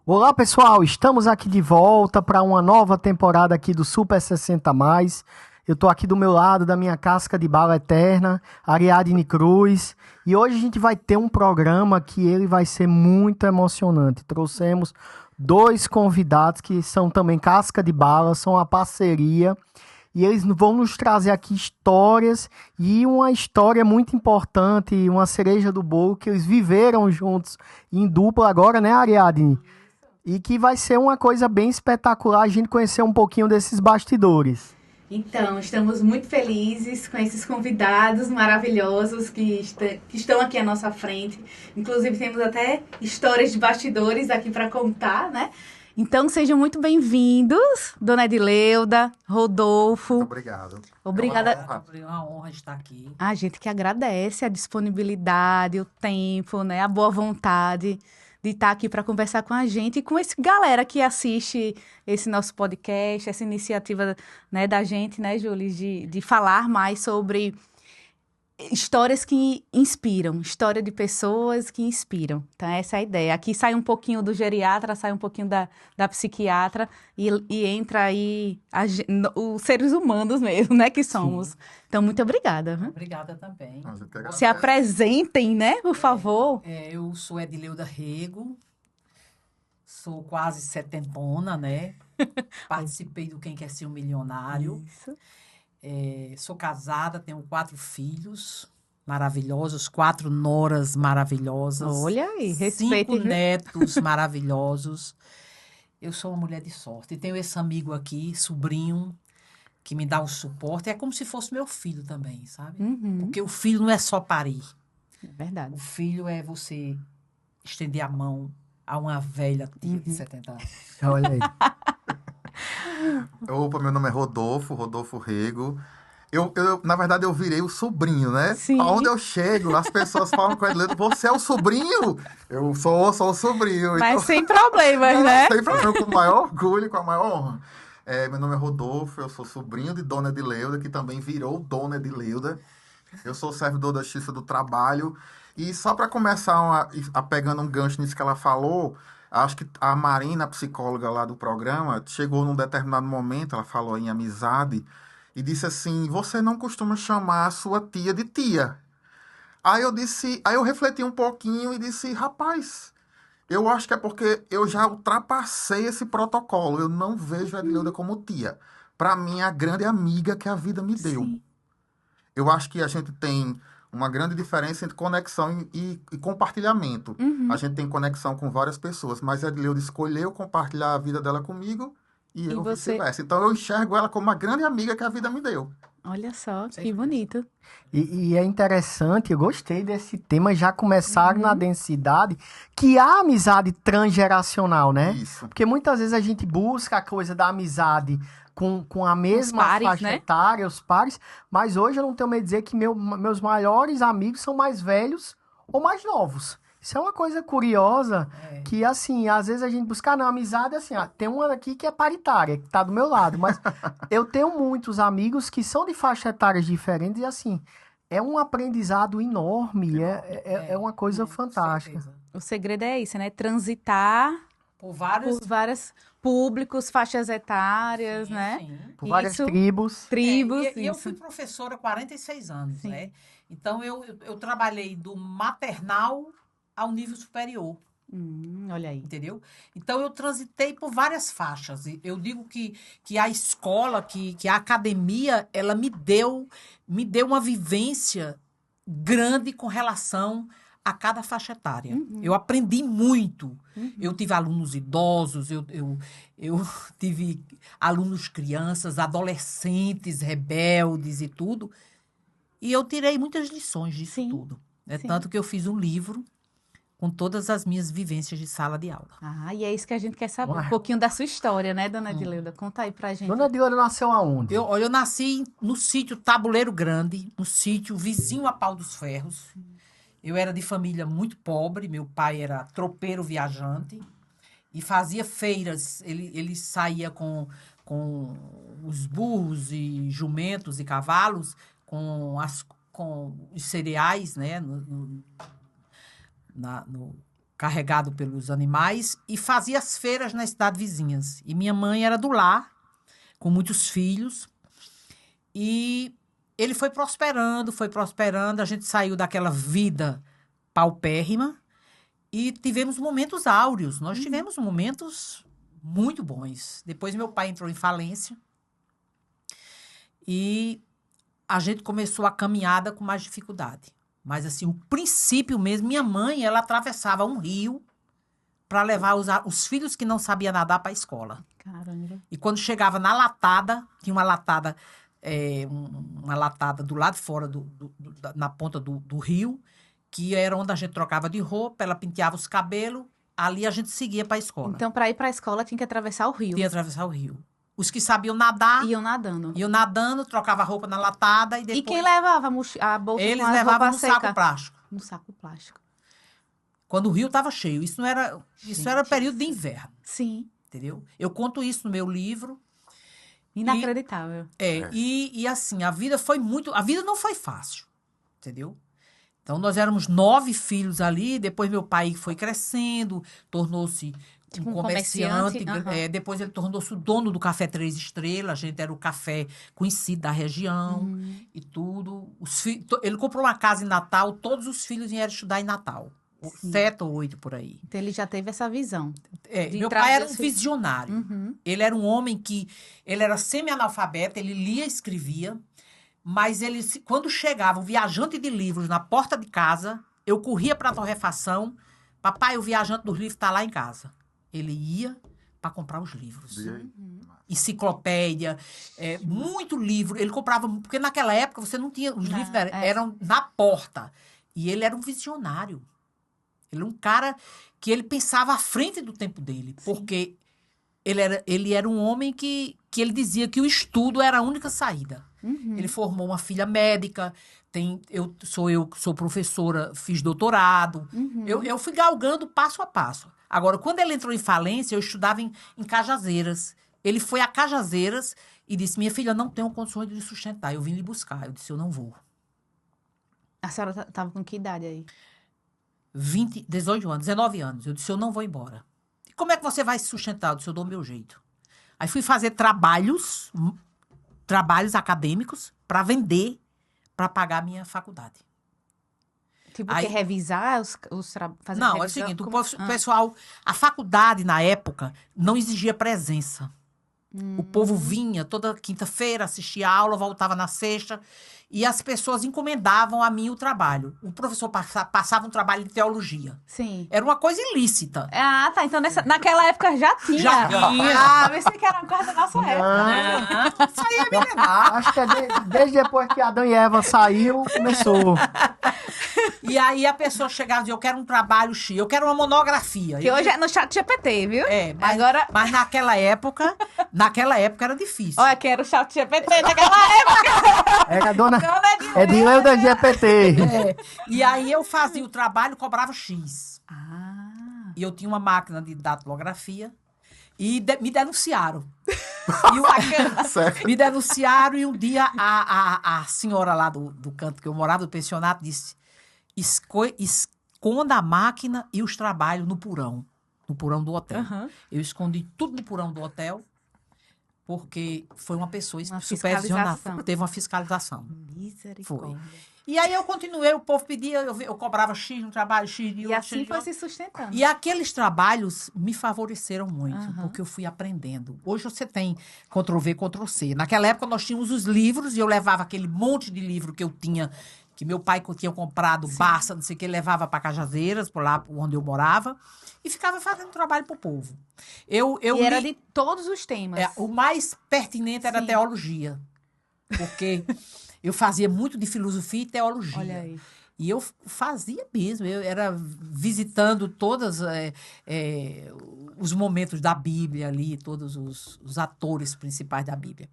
Olá pessoal, estamos aqui de volta para uma nova temporada aqui do Super 60 Mais. Eu tô aqui do meu lado da minha casca de bala eterna, Ariadne Cruz, e hoje a gente vai ter um programa que ele vai ser muito emocionante. Trouxemos dois convidados que são também casca de bala, são uma parceria, e eles vão nos trazer aqui histórias e uma história muito importante, uma cereja do bolo que eles viveram juntos em dupla agora, né, Ariadne? E que vai ser uma coisa bem espetacular a gente conhecer um pouquinho desses bastidores. Então, estamos muito felizes com esses convidados maravilhosos que estão aqui à nossa frente. Inclusive, temos até histórias de bastidores aqui para contar, né? Então, sejam muito bem-vindos, Dona Edileuda, Rodolfo. Muito obrigado. Obrigada. É uma honra estar aqui. A gente que agradece a disponibilidade, o tempo, né? A boa vontade de estar aqui para conversar com a gente e com esse galera que assiste esse nosso podcast, essa iniciativa, né, da gente, né, Júlia, de falar mais sobre histórias que inspiram, história de pessoas que inspiram. Então, essa é a ideia. Aqui sai um pouquinho do geriatra, sai um pouquinho da psiquiatra e entra aí os seres humanos mesmo, né, que somos. Sim. Então, muito obrigada. Obrigada também. Se apresentem, né, por favor. Eu sou Edileuda Rego, sou quase setentona, né? Participei do Quem Quer Ser um Milionário. Isso. Sou casada, tenho 4 filhos maravilhosos, 4 noras maravilhosas. Olha aí, respeito. 5 netos maravilhosos. Eu sou uma mulher de sorte. E tenho esse amigo aqui, sobrinho, que me dá um suporte. É como se fosse meu filho também, sabe? Uhum. Porque o filho não é só parir. É verdade. O filho é você estender a mão a uma velha tia de 70 anos. Olha aí. Opa, meu nome é Rodolfo Rego. Na verdade, eu virei o sobrinho, né? Sim. Aonde eu chego, as pessoas falam com ele, você é o sobrinho? Eu sou o sobrinho. Mas sem problemas, né? Sem problema, com o maior orgulho, com a maior honra. Meu nome é Rodolfo, eu sou sobrinho de Dona Edileuda, que também virou Dona Edileuda. Eu sou servidor da Justiça do Trabalho. E só para começar pegando um gancho nisso que ela falou, acho que a Marina, a psicóloga lá do programa, chegou num determinado momento, ela falou em amizade, e disse assim, você não costuma chamar a sua tia de tia. Aí eu refleti um pouquinho e disse, rapaz, eu acho que é porque eu já ultrapassei esse protocolo, eu não vejo a Edileuda como tia. Para mim, é a grande amiga que a vida me deu. Sim. Eu acho que a gente tem uma grande diferença entre conexão e compartilhamento. Uhum. A gente tem conexão com várias pessoas, mas a Edileuda escolheu compartilhar a vida dela comigo e eu vice-versa. Então eu enxergo ela como uma grande amiga que a vida me deu. Olha só, que bonito. E é interessante, eu gostei desse tema, já começaram na densidade, que a amizade transgeracional, né? Isso. Porque muitas vezes a gente busca a coisa da amizade com a mesma pares, faixa né? etária, os pares, mas hoje eu não tenho medo de dizer que meus maiores amigos são mais velhos ou mais novos. Isso é uma coisa curiosa, que assim, às vezes a gente busca na amizade, assim, tem uma aqui que é paritária, que tá do meu lado, mas eu tenho muitos amigos que são de faixa etárias diferentes e assim, é um aprendizado enorme, é uma coisa fantástica. O segredo é isso, né? Transitar Por vários... por vários públicos, faixas etárias, Sim, né? sim. Por várias Isso. tribos. Tribos, E eu isso. fui professora há 46 anos, Sim. né? Então, eu trabalhei do maternal ao nível superior, Olha aí. entendeu? Então, eu transitei por várias faixas. E eu digo que a escola, que a academia, ela me deu uma vivência grande com relação a cada faixa etária. Eu aprendi muito. Eu tive alunos idosos, eu tive alunos crianças, adolescentes, rebeldes e tudo. E eu tirei muitas lições disso Sim, tudo. sim. Tanto que eu fiz um livro com todas as minhas vivências de sala de aula. E é isso que a gente quer saber. Ué. Um pouquinho da sua história, né, Dona Edileuda? Conta aí pra gente. Dona Edileuda nasceu aonde? Eu nasci no sítio Tabuleiro Grande, no sítio vizinho a Pau dos Ferros. Eu era de família muito pobre, meu pai era tropeiro viajante e fazia feiras. Ele saía com os burros e jumentos e cavalos, com os cereais, né, carregado pelos animais e fazia as feiras nas cidades vizinhas. E minha mãe era do lar, com muitos filhos. E ele foi prosperando, a gente saiu daquela vida paupérrima e tivemos momentos áureos. Nós tivemos momentos muito bons. Depois meu pai entrou em falência e a gente começou a caminhada com mais dificuldade. Mas, assim, o princípio mesmo, minha mãe, ela atravessava um rio para levar os filhos que não sabiam nadar para a escola. Caramba. E quando chegava na latada, tinha uma latada, uma latada do lado de fora, na ponta do rio, que era onde a gente trocava de roupa, ela penteava os cabelos, ali a gente seguia para a escola. Então, para ir para a escola, tinha que atravessar o rio. Tinha que atravessar o rio. Os que sabiam nadar, Iam nadando. trocava a roupa na latada e depois... E quem levava a bolsa Eles com a levavam roupa no seca? saco plástico. No saco plástico. Quando o rio estava cheio. Isso era Gente, período de inverno, Sim. entendeu? Eu conto isso no meu livro. Inacreditável. E assim, a vida não foi fácil, entendeu? Então, nós éramos 9 filhos ali, depois meu pai foi crescendo, tornou-se Tipo um um comerciante. comerciante, Depois ele tornou-se o dono do Café 3 Estrelas, a gente era o café conhecido da região e tudo. Ele comprou uma casa em Natal, todos os filhos vieram estudar em Natal. 7 ou 8 por aí. Então, ele já teve essa visão. De Meu trazer pai era um os filhos. visionário. Ele era um homem que... Ele era semi-analfabeto, ele lia e escrevia, mas quando chegava um viajante de livros na porta de casa, eu corria para a torrefação. Papai, o viajante dos livros está lá em casa. Ele ia para comprar os livros. Enciclopédia, muito livro. Ele comprava... Porque naquela época você não tinha... Os livros eram na porta. E ele era um visionário. Ele era um cara que ele pensava à frente do tempo dele. Sim. Porque ele era um homem que ele dizia que o estudo era a única saída. Ele formou uma filha médica. Eu sou professora, fiz doutorado. Eu fui galgando passo a passo. Agora, quando ele entrou em falência, eu estudava em Cajazeiras. Ele foi a Cajazeiras e disse, minha filha, não tenho condições de lhe sustentar. Eu vim lhe buscar. Eu disse, eu não vou. A senhora estava com que idade aí? 18 anos, 19 anos. Eu disse, eu não vou embora. E como é que você vai se sustentar? Eu disse, eu dou o meu jeito. Aí fui fazer trabalhos acadêmicos para vender, para pagar a minha faculdade. Tipo, que revisar os trabalhos? Não, é o seguinte, o pessoal... A faculdade, na época, não exigia presença. O povo vinha toda quinta-feira, assistia a aula, voltava na sexta, e as pessoas encomendavam a mim o trabalho. O professor passava um trabalho de teologia. Sim. Era uma coisa ilícita. Ah, tá. Então, naquela época já tinha. Já tinha. Ah, pensei que era uma coisa da nossa época. Isso aí é milenar. Acho que desde depois que Adão e Eva saiu, começou. E aí a pessoa chegava e dizia, eu quero um trabalho X, eu quero uma monografia. Que hoje é no chat GPT, viu? Mas naquela época era difícil. Olha, que era o chat GPT naquela época. Era a dona Edileuda GPT. E aí eu fazia o trabalho, cobrava X. Ah. E eu tinha uma máquina de datilografia e me denunciaram. Me denunciaram e um dia a senhora lá do canto que eu morava, do pensionato, disse, esconda a máquina e os trabalhos no porão do hotel. Eu escondi tudo no porão do hotel, porque foi uma pessoa supervisionada. Teve uma fiscalização. Misericórdia. Foi. E aí eu continuei, o povo pedia, eu cobrava X no trabalho, X de outro. E assim foi se sustentando. E aqueles trabalhos me favoreceram muito, porque eu fui aprendendo. Hoje você tem Ctrl-V, Ctrl-C. Naquela época nós tínhamos os livros e eu levava aquele monte de livro que eu tinha, que meu pai tinha comprado, Barça, não sei o que, levava para Cajazeiras, por lá onde eu morava, e ficava fazendo trabalho para o povo. Era de todos os temas. O mais pertinente era a teologia, porque eu fazia muito de filosofia e teologia. Olha aí. E eu fazia mesmo, eu era visitando todos os momentos da Bíblia ali, todos os atores principais da Bíblia.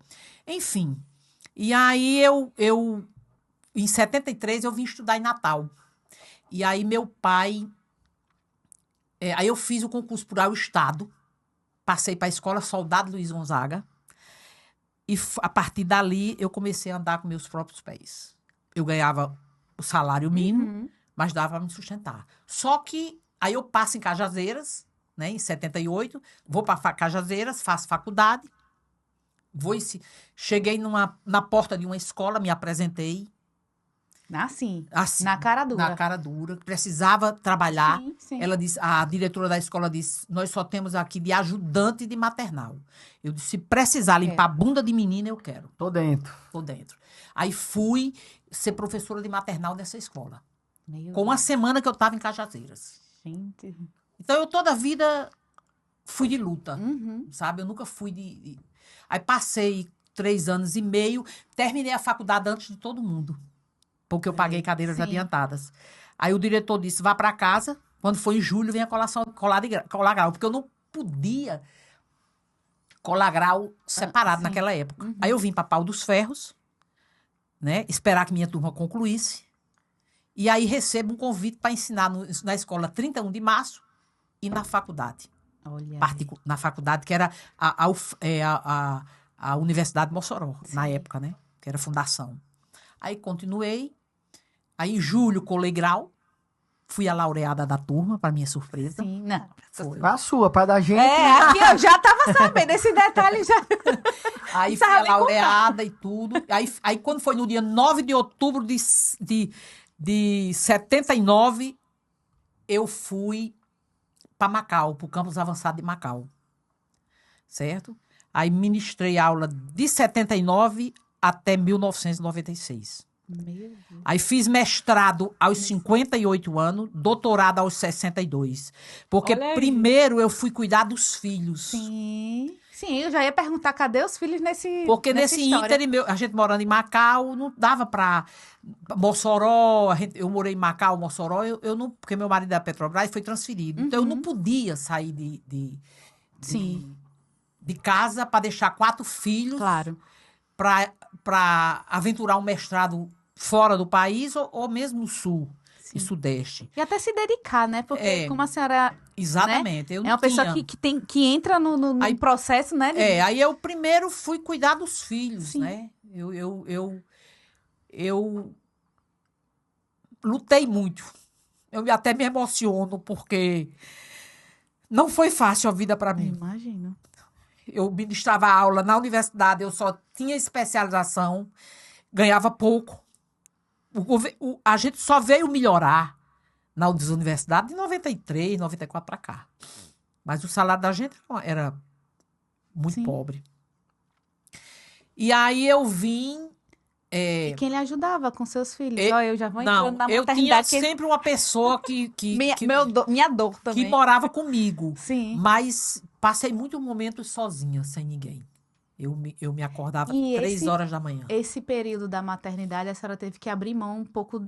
Enfim, e aí em 73, eu vim estudar em Natal. E aí meu pai... aí eu fiz o concurso para o Estado, passei para a Escola Soldado Luiz Gonzaga, e a partir dali eu comecei a andar com meus próprios pés. Eu ganhava o salário mínimo, mas dava para me sustentar. Só que Aí eu passo em Cajazeiras, né, em 78, vou para Cajazeiras, faço faculdade, cheguei na porta de uma escola, me apresentei. Assim, Assim, na cara dura. na cara dura, precisava trabalhar. Sim, sim. Ela disse, a diretora da escola disse, nós só temos aqui de ajudante de maternal. Eu disse, se precisar limpar a bunda de menina, eu quero. Tô dentro. Tô dentro. Aí fui ser professora de maternal nessa escola. Meu Com uma Deus. semana que eu estava em Cajazeiras. Gente. Então, eu toda a vida fui de luta, Uhum. sabe? Eu nunca fui de... Aí passei 3 anos e meio, terminei a faculdade antes de todo mundo. Porque eu paguei cadeiras Sim. adiantadas. Aí o diretor disse, vá para casa, quando for em julho, venha colar grau. Porque eu não podia colar grau separado sim. naquela época. Aí eu vim para Pau dos Ferros, né? Esperar que minha turma concluísse. E aí recebo um convite para ensinar na escola 31 de março e na faculdade. Olha. Na faculdade, que era a Universidade de Mossoró, na época, né? Que era a fundação. Aí continuei. Aí em julho colei grau. Fui a laureada da turma, para minha surpresa. Sim, não. Foi. A sua, para da gente. Aqui eu já tava sabendo esse detalhe já. Aí fui a laureada e tudo. Aí quando foi no dia 9 de outubro de 79, eu fui para Macau, para o campus avançado de Macau. Certo? Aí ministrei aula de 79 até 1996. Meu Deus. Aí fiz mestrado aos 58 anos, doutorado aos 62. Porque Olha aí. primeiro eu fui cuidar dos filhos. Sim. Sim, eu já ia perguntar, cadê os filhos nesse Porque nessa nesse história? ínterim, a gente morando em Macau, não dava para Mossoró, eu morei em Macau, Mossoró, eu não, porque meu marido é da Petrobras e foi transferido. Então eu não podia sair Sim, de casa para deixar 4 filhos claro. para aventurar um mestrado fora do país ou mesmo no sul e sudeste. E até se dedicar, né? Porque É. como a senhora Exatamente. Eu é não uma pessoa tinha. que entra no Aí- processo, né? Aí eu primeiro fui cuidar dos filhos, Sim. né? Eu lutei muito. Eu até me emociono porque não foi fácil a vida para mim. Imagino. Eu ministrava aula na universidade, eu só tinha especialização, ganhava pouco. A gente só veio melhorar nas universidades de 93, 94 para cá. Mas o salário da gente era muito Sim. pobre. E aí eu vim... E quem lhe ajudava com seus filhos? E- Ó, eu já vou Não, entrando na eu tinha maternidade. que sempre uma pessoa que minha dor também. morava comigo. Sim. Mas passei muitos momentos sozinha, sem ninguém. Eu me acordava E 3 horas da manhã. Esse período da maternidade, a senhora teve que abrir mão um pouco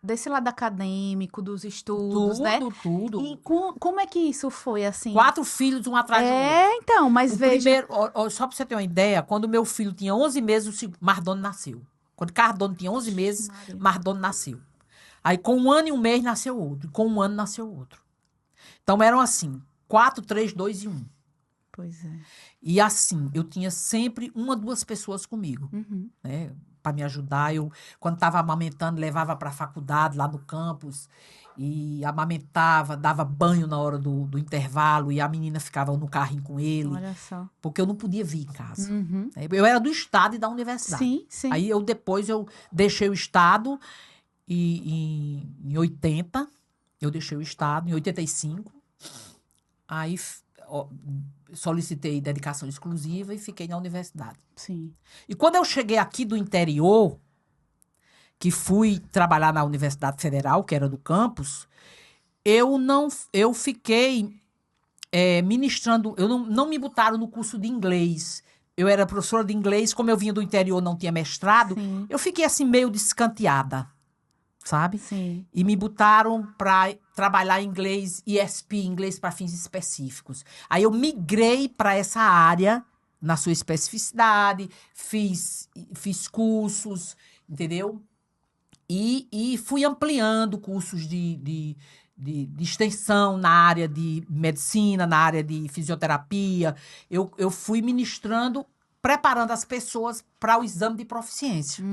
desse lado acadêmico, dos estudos, né? Tudo. E como é que isso foi, assim? 4 filhos, um atrás do outro. Então, mas O veja... primeiro, só para você ter uma ideia, quando meu filho tinha 11 meses, o Mardono nasceu. Quando Cardono tinha 11 meses, Maria. Mardono nasceu. Aí, com 1 ano e 1 mês, nasceu outro. Com 1 ano, nasceu outro. Então, eram assim, 4, 3, 2 e 1. Pois é. E assim, eu tinha sempre 1, 2 pessoas comigo, Uhum. né? Para me ajudar. Eu, quando estava amamentando, levava para a faculdade, lá no campus, e amamentava, dava banho na hora do intervalo, e a menina ficava no carrinho com ele, Olha só. porque eu não podia vir em casa. Uhum. Eu era do estado e da universidade. Sim, sim. Aí depois eu deixei o estado em 80, eu deixei o estado em 85, aí solicitei dedicação exclusiva e fiquei na universidade. Sim. E quando eu cheguei aqui do interior, que fui trabalhar na Universidade Federal, que era do campus, eu fiquei ministrando, não me botaram no curso de inglês. Eu era professora de inglês, como eu vinha do interior, não tinha mestrado, Sim. eu fiquei assim meio descanteada, sabe? Sim. E me botaram para trabalhar inglês, ESP, inglês para fins específicos. Aí eu migrei para essa área, na sua especificidade, fiz cursos, entendeu? E fui ampliando cursos de extensão na área de medicina, na área de fisioterapia. Eu fui ministrando, preparando as pessoas para o exame de proficiência.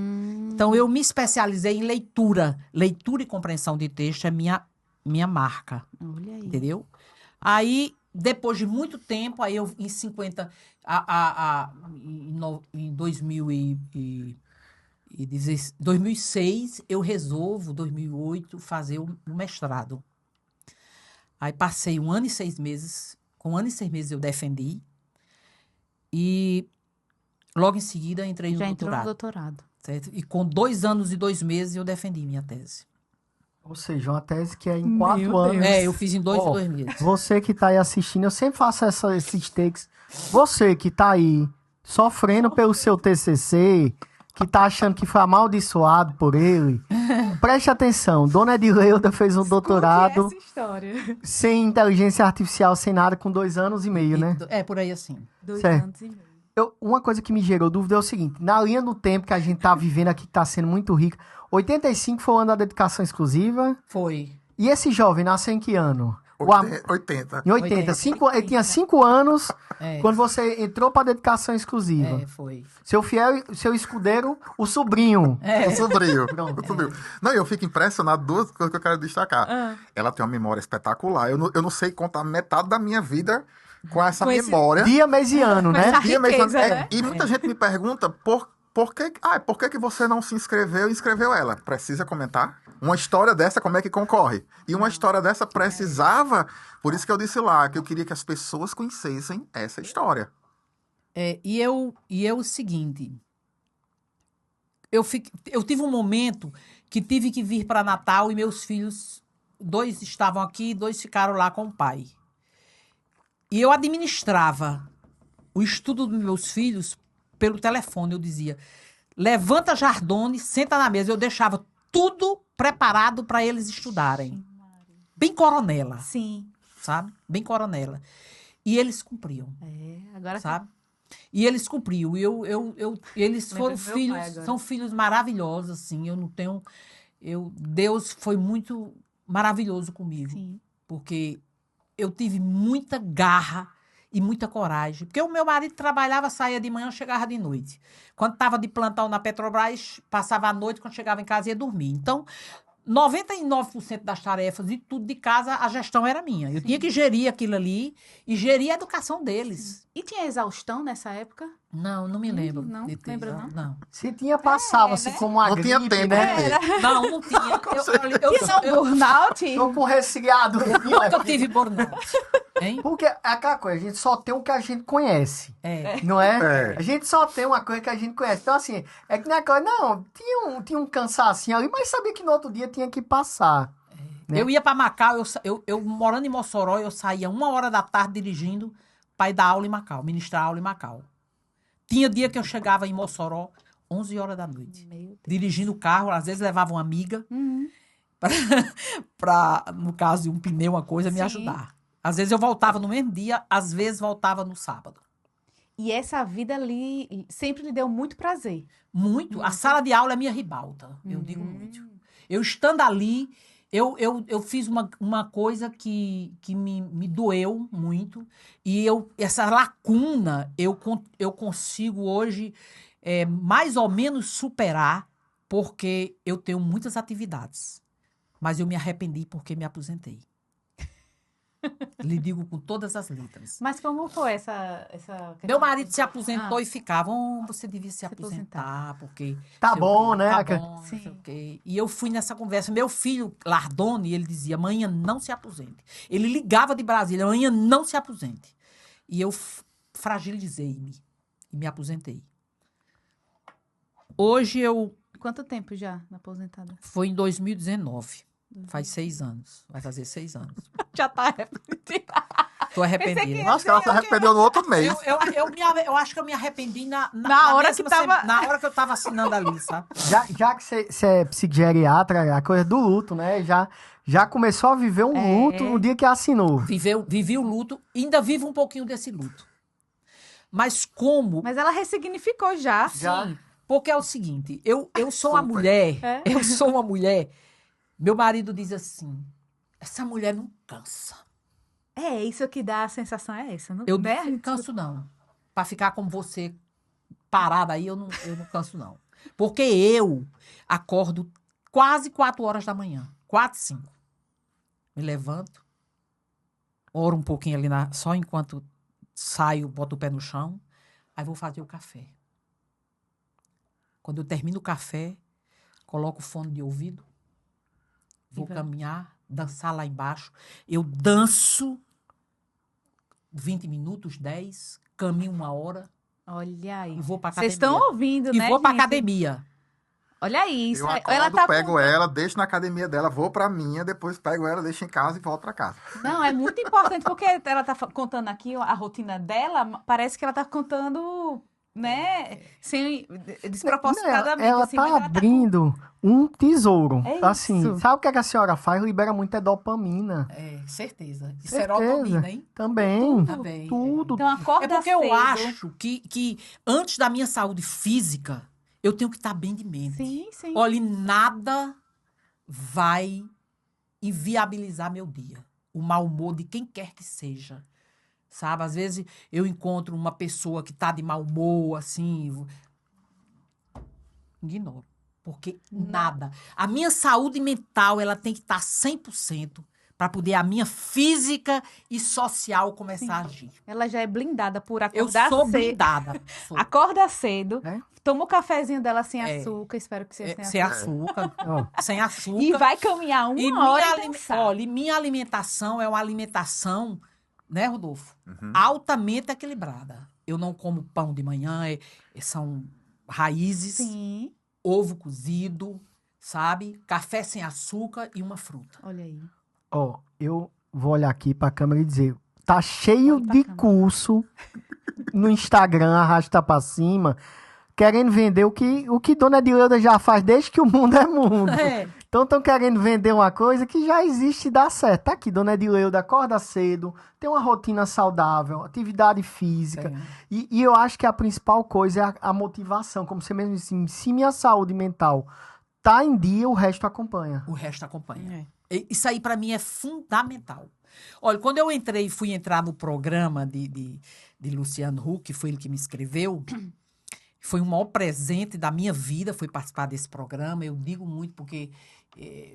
Então, eu me especializei em leitura. Leitura e compreensão de texto é minha minha marca, Olha aí. entendeu? Aí, depois de muito tempo, aí eu, em 50, em 2006, eu resolvo, 2008, fazer o mestrado. Aí passei 1 ano e 6 meses, com 1 ano e 6 meses eu defendi, e logo em seguida entrei no Já entrou no doutorado, doutorado. certo? E com 2 anos e 2 meses eu defendi minha tese. Ou seja, uma tese que é em Meu 4 anos. Deus. É, eu fiz em 2 Ó, e 2 meses. Você que tá aí assistindo, eu sempre faço esses takes. Você que tá aí sofrendo pelo seu TCC, que tá achando que foi amaldiçoado por ele, preste atenção. Dona Edileuda fez um doutorado Conte essa história. sem inteligência artificial, sem nada, com 2 anos e meio, né? É, por aí assim. 2 Certo. anos e meio. Uma coisa que me gerou dúvida é o seguinte: na linha do tempo que a gente tá vivendo aqui, que tá sendo muito rica, 85 foi o ano da dedicação exclusiva. Foi. E esse jovem nasceu em que ano? O am- 80. Em 80. Ele tinha 5 anos É. quando você entrou pra dedicação exclusiva. É, foi. Seu fiel, seu escudeiro, o sobrinho. É. O sobrinho. Pronto. O sobrinho. Não, eu fico impressionado, 2 coisas que eu quero destacar. Ela tem uma memória espetacular. Eu não sei contar metade da minha vida com essa Com esse memória. Dia, mês e ano, né? essa Dia, mês, riqueza, ano. né? E muita gente me pergunta por que você não se inscreveu e inscreveu ela? Precisa comentar? Uma história dessa, como é que concorre? E uma história dessa precisava, por isso que eu disse lá, que eu queria que as pessoas conhecessem essa história. E eu o seguinte, eu tive um momento que tive que vir para Natal e meus filhos, 2 estavam aqui, 2 ficaram lá com o pai. E eu administrava o estudo dos meus filhos pelo telefone. Eu dizia, levanta Jardone, senta na mesa. Eu deixava tudo preparado para eles estudarem. Bem coronela, Sim. sabe? Bem coronela. E eles cumpriam. Agora Sabe? E eles cumpriam. E eles Lembra foram do meu filhos, pai agora. são filhos maravilhosos, assim. Eu não tenho. Deus foi muito maravilhoso comigo. Sim. Porque eu tive muita garra e muita coragem. Porque o meu marido trabalhava, saía de manhã, chegava de noite. Quando estava de plantão na Petrobras, passava a noite, quando chegava em casa ia dormir. Então, 99% das tarefas e tudo de casa, a gestão era minha. Eu tinha que gerir aquilo ali e gerir a educação deles. E tinha exaustão nessa época? Não me lembro. Não? de ter, Lembra, não? Não. Se tinha, passava assim né? como uma Não tinha gripe, tempo né? de ter. Não tinha. Tinha um burnout? Tô com resfriado. Nunca tive burnout. Hein? Porque é aquela coisa, a gente só tem o que a gente conhece, É. não é? É. A gente só tem uma coisa que a gente conhece. Então, assim, é que naquela, não, tinha um cansacinho ali, mas sabia que no outro dia tinha que passar. Né? Eu ia para Macau, eu morando em Mossoró, eu saía 1h da tarde dirigindo para ir dar aula em Macau, ministrar aula em Macau. Tinha dia que eu chegava em Mossoró 11h da noite, Meu Deus. dirigindo o carro, às vezes levava uma amiga Uhum. para, no caso de um pneu, uma coisa, me Sim. ajudar. Às vezes eu voltava no mesmo dia, às vezes voltava no sábado. E essa vida ali sempre lhe deu muito prazer. Muito. A sala de aula é minha ribalta, eu digo muito. Eu estando ali, eu fiz uma coisa que me doeu muito. E essa lacuna eu consigo hoje mais ou menos superar, porque eu tenho muitas atividades. Mas eu me arrependi porque me aposentei. Lhe digo com todas as letras. Mas como foi essa questão? Meu marido se aposentou e ficava, você devia se aposentar. aposentar, porque... Tá sei o bom, quê, né? Tá bom, não sei Sim. o quê. E eu fui nessa conversa. Meu filho, Lardone, ele dizia, amanhã não se aposente. Ele ligava de Brasília, amanhã não se aposente. E eu fragilizei-me e me aposentei. Hoje Quanto tempo já na aposentada? foi em 2019. Faz 6 anos. Vai fazer 6 anos. Já tá arrependida. Tô arrependida. Nossa, ela se arrependeu no outro mês. Eu acho que eu me arrependi na hora mesma que tava- na hora que eu tava assinando ali, sabe? Já que você é psiquiatra, a coisa do luto, né? Já começou a viver um luto no dia que assinou. Vivi o luto, ainda vivo um pouquinho desse luto. Mas como? Mas ela ressignificou já. Já. Sim, porque é o seguinte, eu sou uma Super. mulher, É? eu sou uma mulher, meu marido diz assim, essa mulher não cansa. É, isso que dá a sensação é essa, não? Eu né? não canso não. Pra ficar como você parada aí, eu não canso não. Porque eu acordo quase 4 horas da manhã, 4, 5. me levanto, oro um pouquinho ali, só enquanto saio, boto o pé no chão, aí vou fazer o café. Quando eu termino o café, coloco o fone de ouvido, vou caminhar, dançar lá embaixo. Eu danço 20 minutos, 10, caminho 1 hora Olha aí. e vou pra academia. Vocês estão ouvindo, E né, vou pra gente? academia. Olha isso. Eu Ela acordo, tá pego ela, deixo na academia dela, vou pra minha, depois pego ela, deixo em casa e volto pra casa. Não, é muito importante, porque ela tá contando aqui a rotina dela, parece que ela tá contando, né, sem, despropositadamente. Ela assim, mas tá ela abrindo um tesouro. É Assim, isso. sabe o que é que a senhora faz? Libera muita dopamina. Certeza. E Certeza. serotonina, hein? Também. Também. Tudo. Então, acorda É porque cedo. eu acho que antes da minha saúde física, eu tenho que estar bem de mente. Sim, sim. Olha, e nada vai inviabilizar meu dia. O mau humor de quem quer que seja. Sabe? Às vezes eu encontro uma pessoa que tá de mau humor, assim. Ignoro. Porque nada. A minha saúde mental, ela tem que estar 100% para poder a minha física e social começar a agir. Ela já é blindada por Eu acordar sou cedo. blindada. Sou. Acorda cedo, É? toma o cafezinho dela sem É. açúcar, espero que seja sem Sem açúcar. açúcar. Ó, Sem açúcar. E vai caminhar E uma hora e minha dançar. olha, e minha alimentação é uma alimentação, né, Rodolfo? Altamente equilibrada. Eu não como pão de manhã, são raízes, Sim, ovo cozido, sabe? Café sem açúcar e uma fruta. olha aí. ó, eu vou olhar aqui pra câmera e dizer, tá cheio Olhe pra de câmera. curso no Instagram, arrasta pra cima, querendo vender o que Dona Edileuda já faz desde que o mundo é mundo. É. Então estão querendo vender uma coisa que já existe e dá certo. Tá aqui, Dona Edileuda acorda cedo, tem uma rotina saudável, atividade física. E eu acho que a principal coisa é a motivação. Como você mesmo disse, se minha saúde mental tá em dia, o resto acompanha. O resto acompanha. Isso aí, para mim, é fundamental. Olha, quando eu fui entrar no programa de Luciano Huck, foi ele que me escreveu, foi o maior presente da minha vida, foi participar desse programa. Eu digo muito porque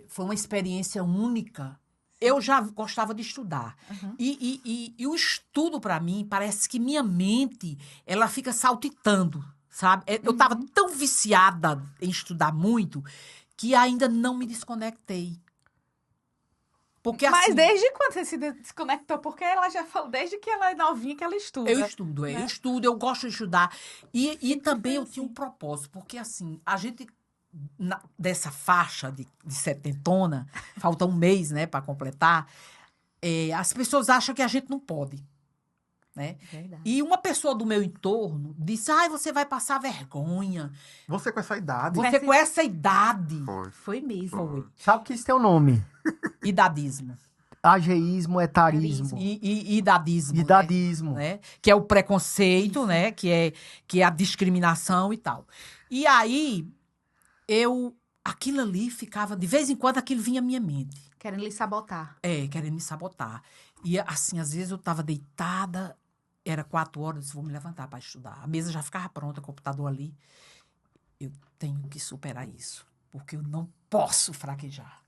foi uma experiência única. Eu já gostava de estudar. E o estudo, para mim, parece que minha mente, ela fica saltitando, sabe? Eu estava tão viciada em estudar muito que ainda não me desconectei. Porque, Mas assim, desde quando você se desconectou? Porque ela já falou, desde que ela é novinha que ela estuda. eu estudo, né? eu estudo, eu gosto de estudar. E também eu assim. tinha um propósito, porque assim, a gente, dessa faixa de setentona, falta um mês, né, para completar, as pessoas acham que a gente não pode, né? Verdade. E uma pessoa do meu entorno disse, você vai passar vergonha, Você com essa idade. você com essa idade. Foi mesmo. Foi. Sabe que isso tem um nome? Idadismo. Ageísmo, etarismo, E idadismo. idadismo. Né? Que é o preconceito, né? Que é a discriminação e tal. E aí, aquilo ali ficava, de vez em quando, aquilo vinha à minha mente. Querendo lhe sabotar. Querendo me sabotar. E assim, às vezes eu estava deitada, era 4 horas, eu disse, vou me levantar para estudar. A mesa já ficava pronta, o computador ali. Eu tenho que superar isso, porque eu não posso fraquejar.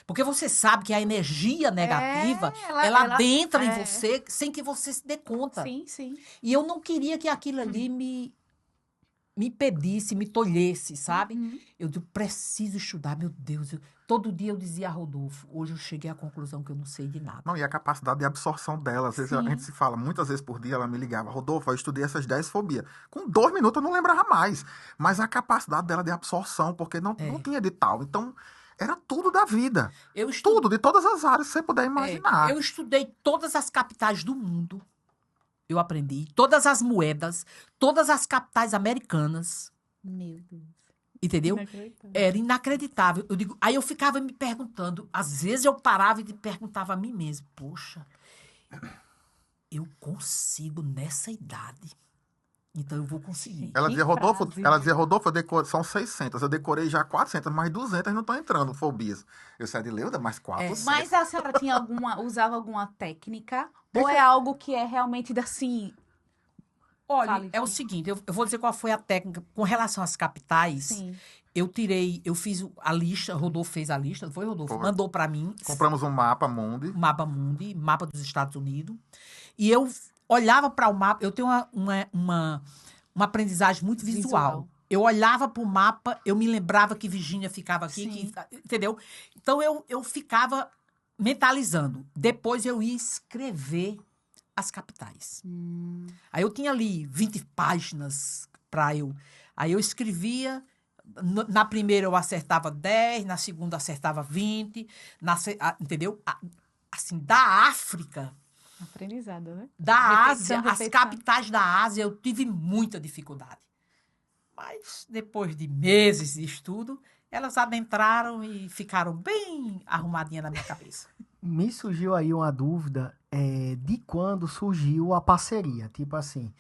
Porque você sabe que a energia negativa, ela entra em você sem que você se dê conta. Sim, sim. E eu não queria que aquilo ali me impedisse, me tolhesse, sabe? Eu preciso estudar, meu Deus. Todo dia eu dizia a Rodolfo, hoje eu cheguei à conclusão que eu não sei de nada. Não, e a capacidade de absorção dela. Às vezes a gente se fala, muitas vezes por dia ela me ligava, Rodolfo, eu estudei essas 10 fobias. Com 2 minutos eu não lembrava mais. Mas a capacidade dela de absorção, porque não tinha edital. Então, era tudo da vida. Tudo, de todas as áreas que você puder imaginar. Eu estudei todas as capitais do mundo. Eu aprendi. Todas as moedas, todas as capitais americanas. Meu Deus. Entendeu? Era inacreditável. Aí eu ficava me perguntando, às vezes eu parava e me perguntava a mim mesmo, poxa, eu consigo nessa idade. Então eu vou conseguir. Ela dizia, Rodolfo, são 600. Eu decorei já 400, mas 200 não estão entrando, fobias. Eu sei de Leuda, mas 400. Mas a senhora usava alguma técnica? Ou é algo que é realmente assim... Olha, Fale, é o sim. seguinte, eu vou dizer qual foi a técnica com relação às capitais. Sim. eu fiz a lista, Rodolfo fez a lista, não foi, Rodolfo? Foi. Mandou para mim. Compramos um mapa mundi. Mapa Mundi, mapa dos Estados Unidos. E eu olhava para o mapa, eu tenho uma aprendizagem muito visual. Eu olhava para o mapa, eu me lembrava que Virgínia ficava aqui, entendeu? Então eu ficava mentalizando. Depois eu ia escrever as capitais. Aí eu tinha ali 20 páginas para eu. Aí eu escrevia. Na primeira eu acertava 10, na segunda acertava 20, entendeu? Assim, da África, Aprendizado, né? da Ásia, as repetição. capitais da Ásia, eu tive muita dificuldade. Mas depois de meses de estudo, elas adentraram e ficaram bem arrumadinhas na minha cabeça. Me surgiu aí uma dúvida de quando surgiu a parceria. Tipo assim,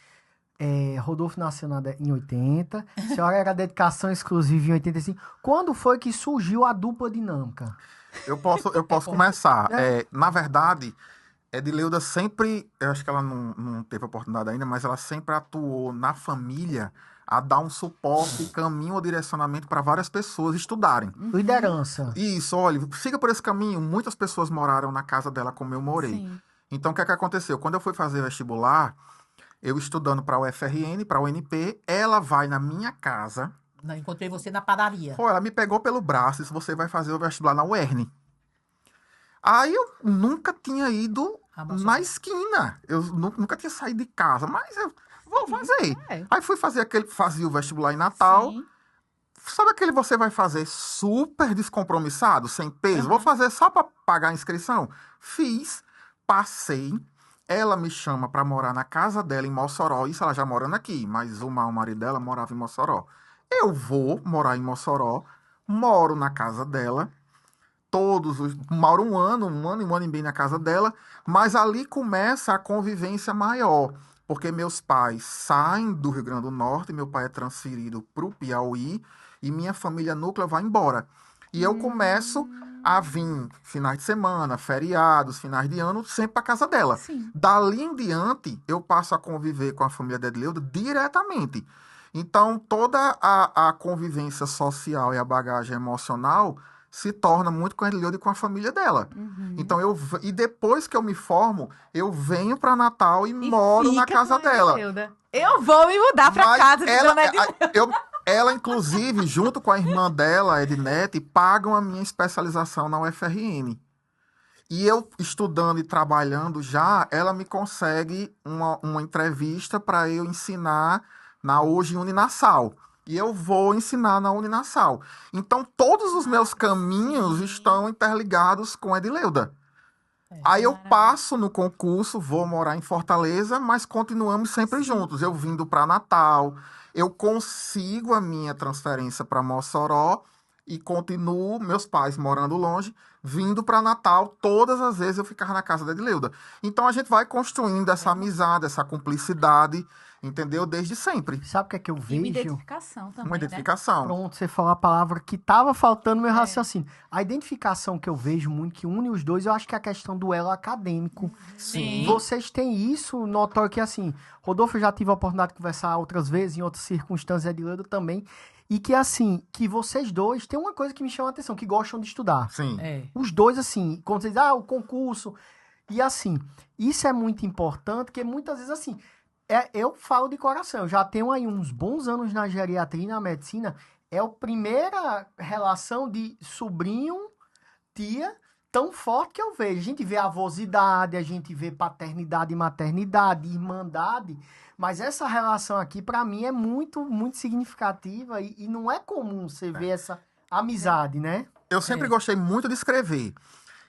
Rodolfo nasceu em 80, a senhora era dedicação exclusiva em 85. Quando foi que surgiu a dupla dinâmica? Eu posso começar. Na verdade, Edileuda sempre, eu acho que ela não teve oportunidade ainda, mas ela sempre atuou na família a dar um suporte, caminho ou direcionamento para várias pessoas estudarem. Liderança. Isso, olha, siga por esse caminho. Muitas pessoas moraram na casa dela como eu morei. Sim. Então, o que aconteceu? Quando eu fui fazer vestibular, eu estudando para o UFRN, para o UNP, ela vai na minha casa. Eu encontrei você na padaria. Pô, ela me pegou pelo braço e disse, você vai fazer o vestibular na UERN. Aí eu nunca tinha ido na esquina. Eu nunca tinha saído de casa, mas eu vou fazer. Aí fui fazer fazia o vestibular em Natal. Sim. Sabe aquele você vai fazer super descompromissado, sem peso? Vou fazer só para pagar a inscrição? Fiz, passei. Ela me chama para morar na casa dela em Mossoró. Isso ela já morando aqui, mas o marido dela morava em Mossoró. Eu vou morar em Mossoró, moro na casa dela. Moro um ano e meio na casa dela, mas ali começa a convivência maior, porque meus pais saem do Rio Grande do Norte, meu pai é transferido para o Piauí e minha família núclea vai embora. E eu começo a vir finais de semana, feriados, finais de ano, sempre para casa dela. Sim. Dali em diante, eu passo a conviver com a família de Edileuda diretamente. Então, toda a convivência social e a bagagem emocional se torna muito com a Edileuda e com a família dela. Então, e depois que eu me formo, eu venho para Natal e moro na casa dela. Eu vou me mudar para casa de Dona Edileuda. Ela, inclusive, junto com a irmã dela, Ednete, pagam a minha especialização na UFRN. E eu, estudando e trabalhando já, ela me consegue uma entrevista para eu ensinar na hoje Uninassal. E eu vou ensinar na Uninassal. Então, todos os meus caminhos estão interligados com a Edileuda. Aí eu passo no concurso, vou morar em Fortaleza, mas continuamos sempre juntos. Eu vindo para Natal, eu consigo a minha transferência para Mossoró e continuo, meus pais morando longe, vindo para Natal. Todas as vezes eu ficava na casa da Edileuda. Então, a gente vai construindo essa amizade, essa cumplicidade, entendeu? Desde sempre. Sabe o que é que eu E uma vejo? identificação também, Uma identificação. Pronto, você falou a palavra que estava faltando no meu raciocínio. A identificação que eu vejo muito, que une os dois, eu acho que é a questão do elo acadêmico. Sim. Vocês têm isso, notório que assim, Rodolfo, eu já tive a oportunidade de conversar outras vezes, em outras circunstâncias, Edileuda também, e que assim, que vocês dois têm uma coisa que me chama a atenção, que gostam de estudar. Sim. Os dois, assim, quando vocês dizem, o concurso, e assim, isso é muito importante, porque muitas vezes, assim, eu falo de coração, eu já tenho aí uns bons anos na geriatria e na medicina, é a primeira relação de sobrinho, tia, tão forte que eu vejo. A gente vê avosidade, a gente vê paternidade e maternidade, irmandade, mas essa relação aqui, pra mim, é muito, muito significativa e não é comum você ver essa amizade, né? Eu sempre gostei muito de escrever.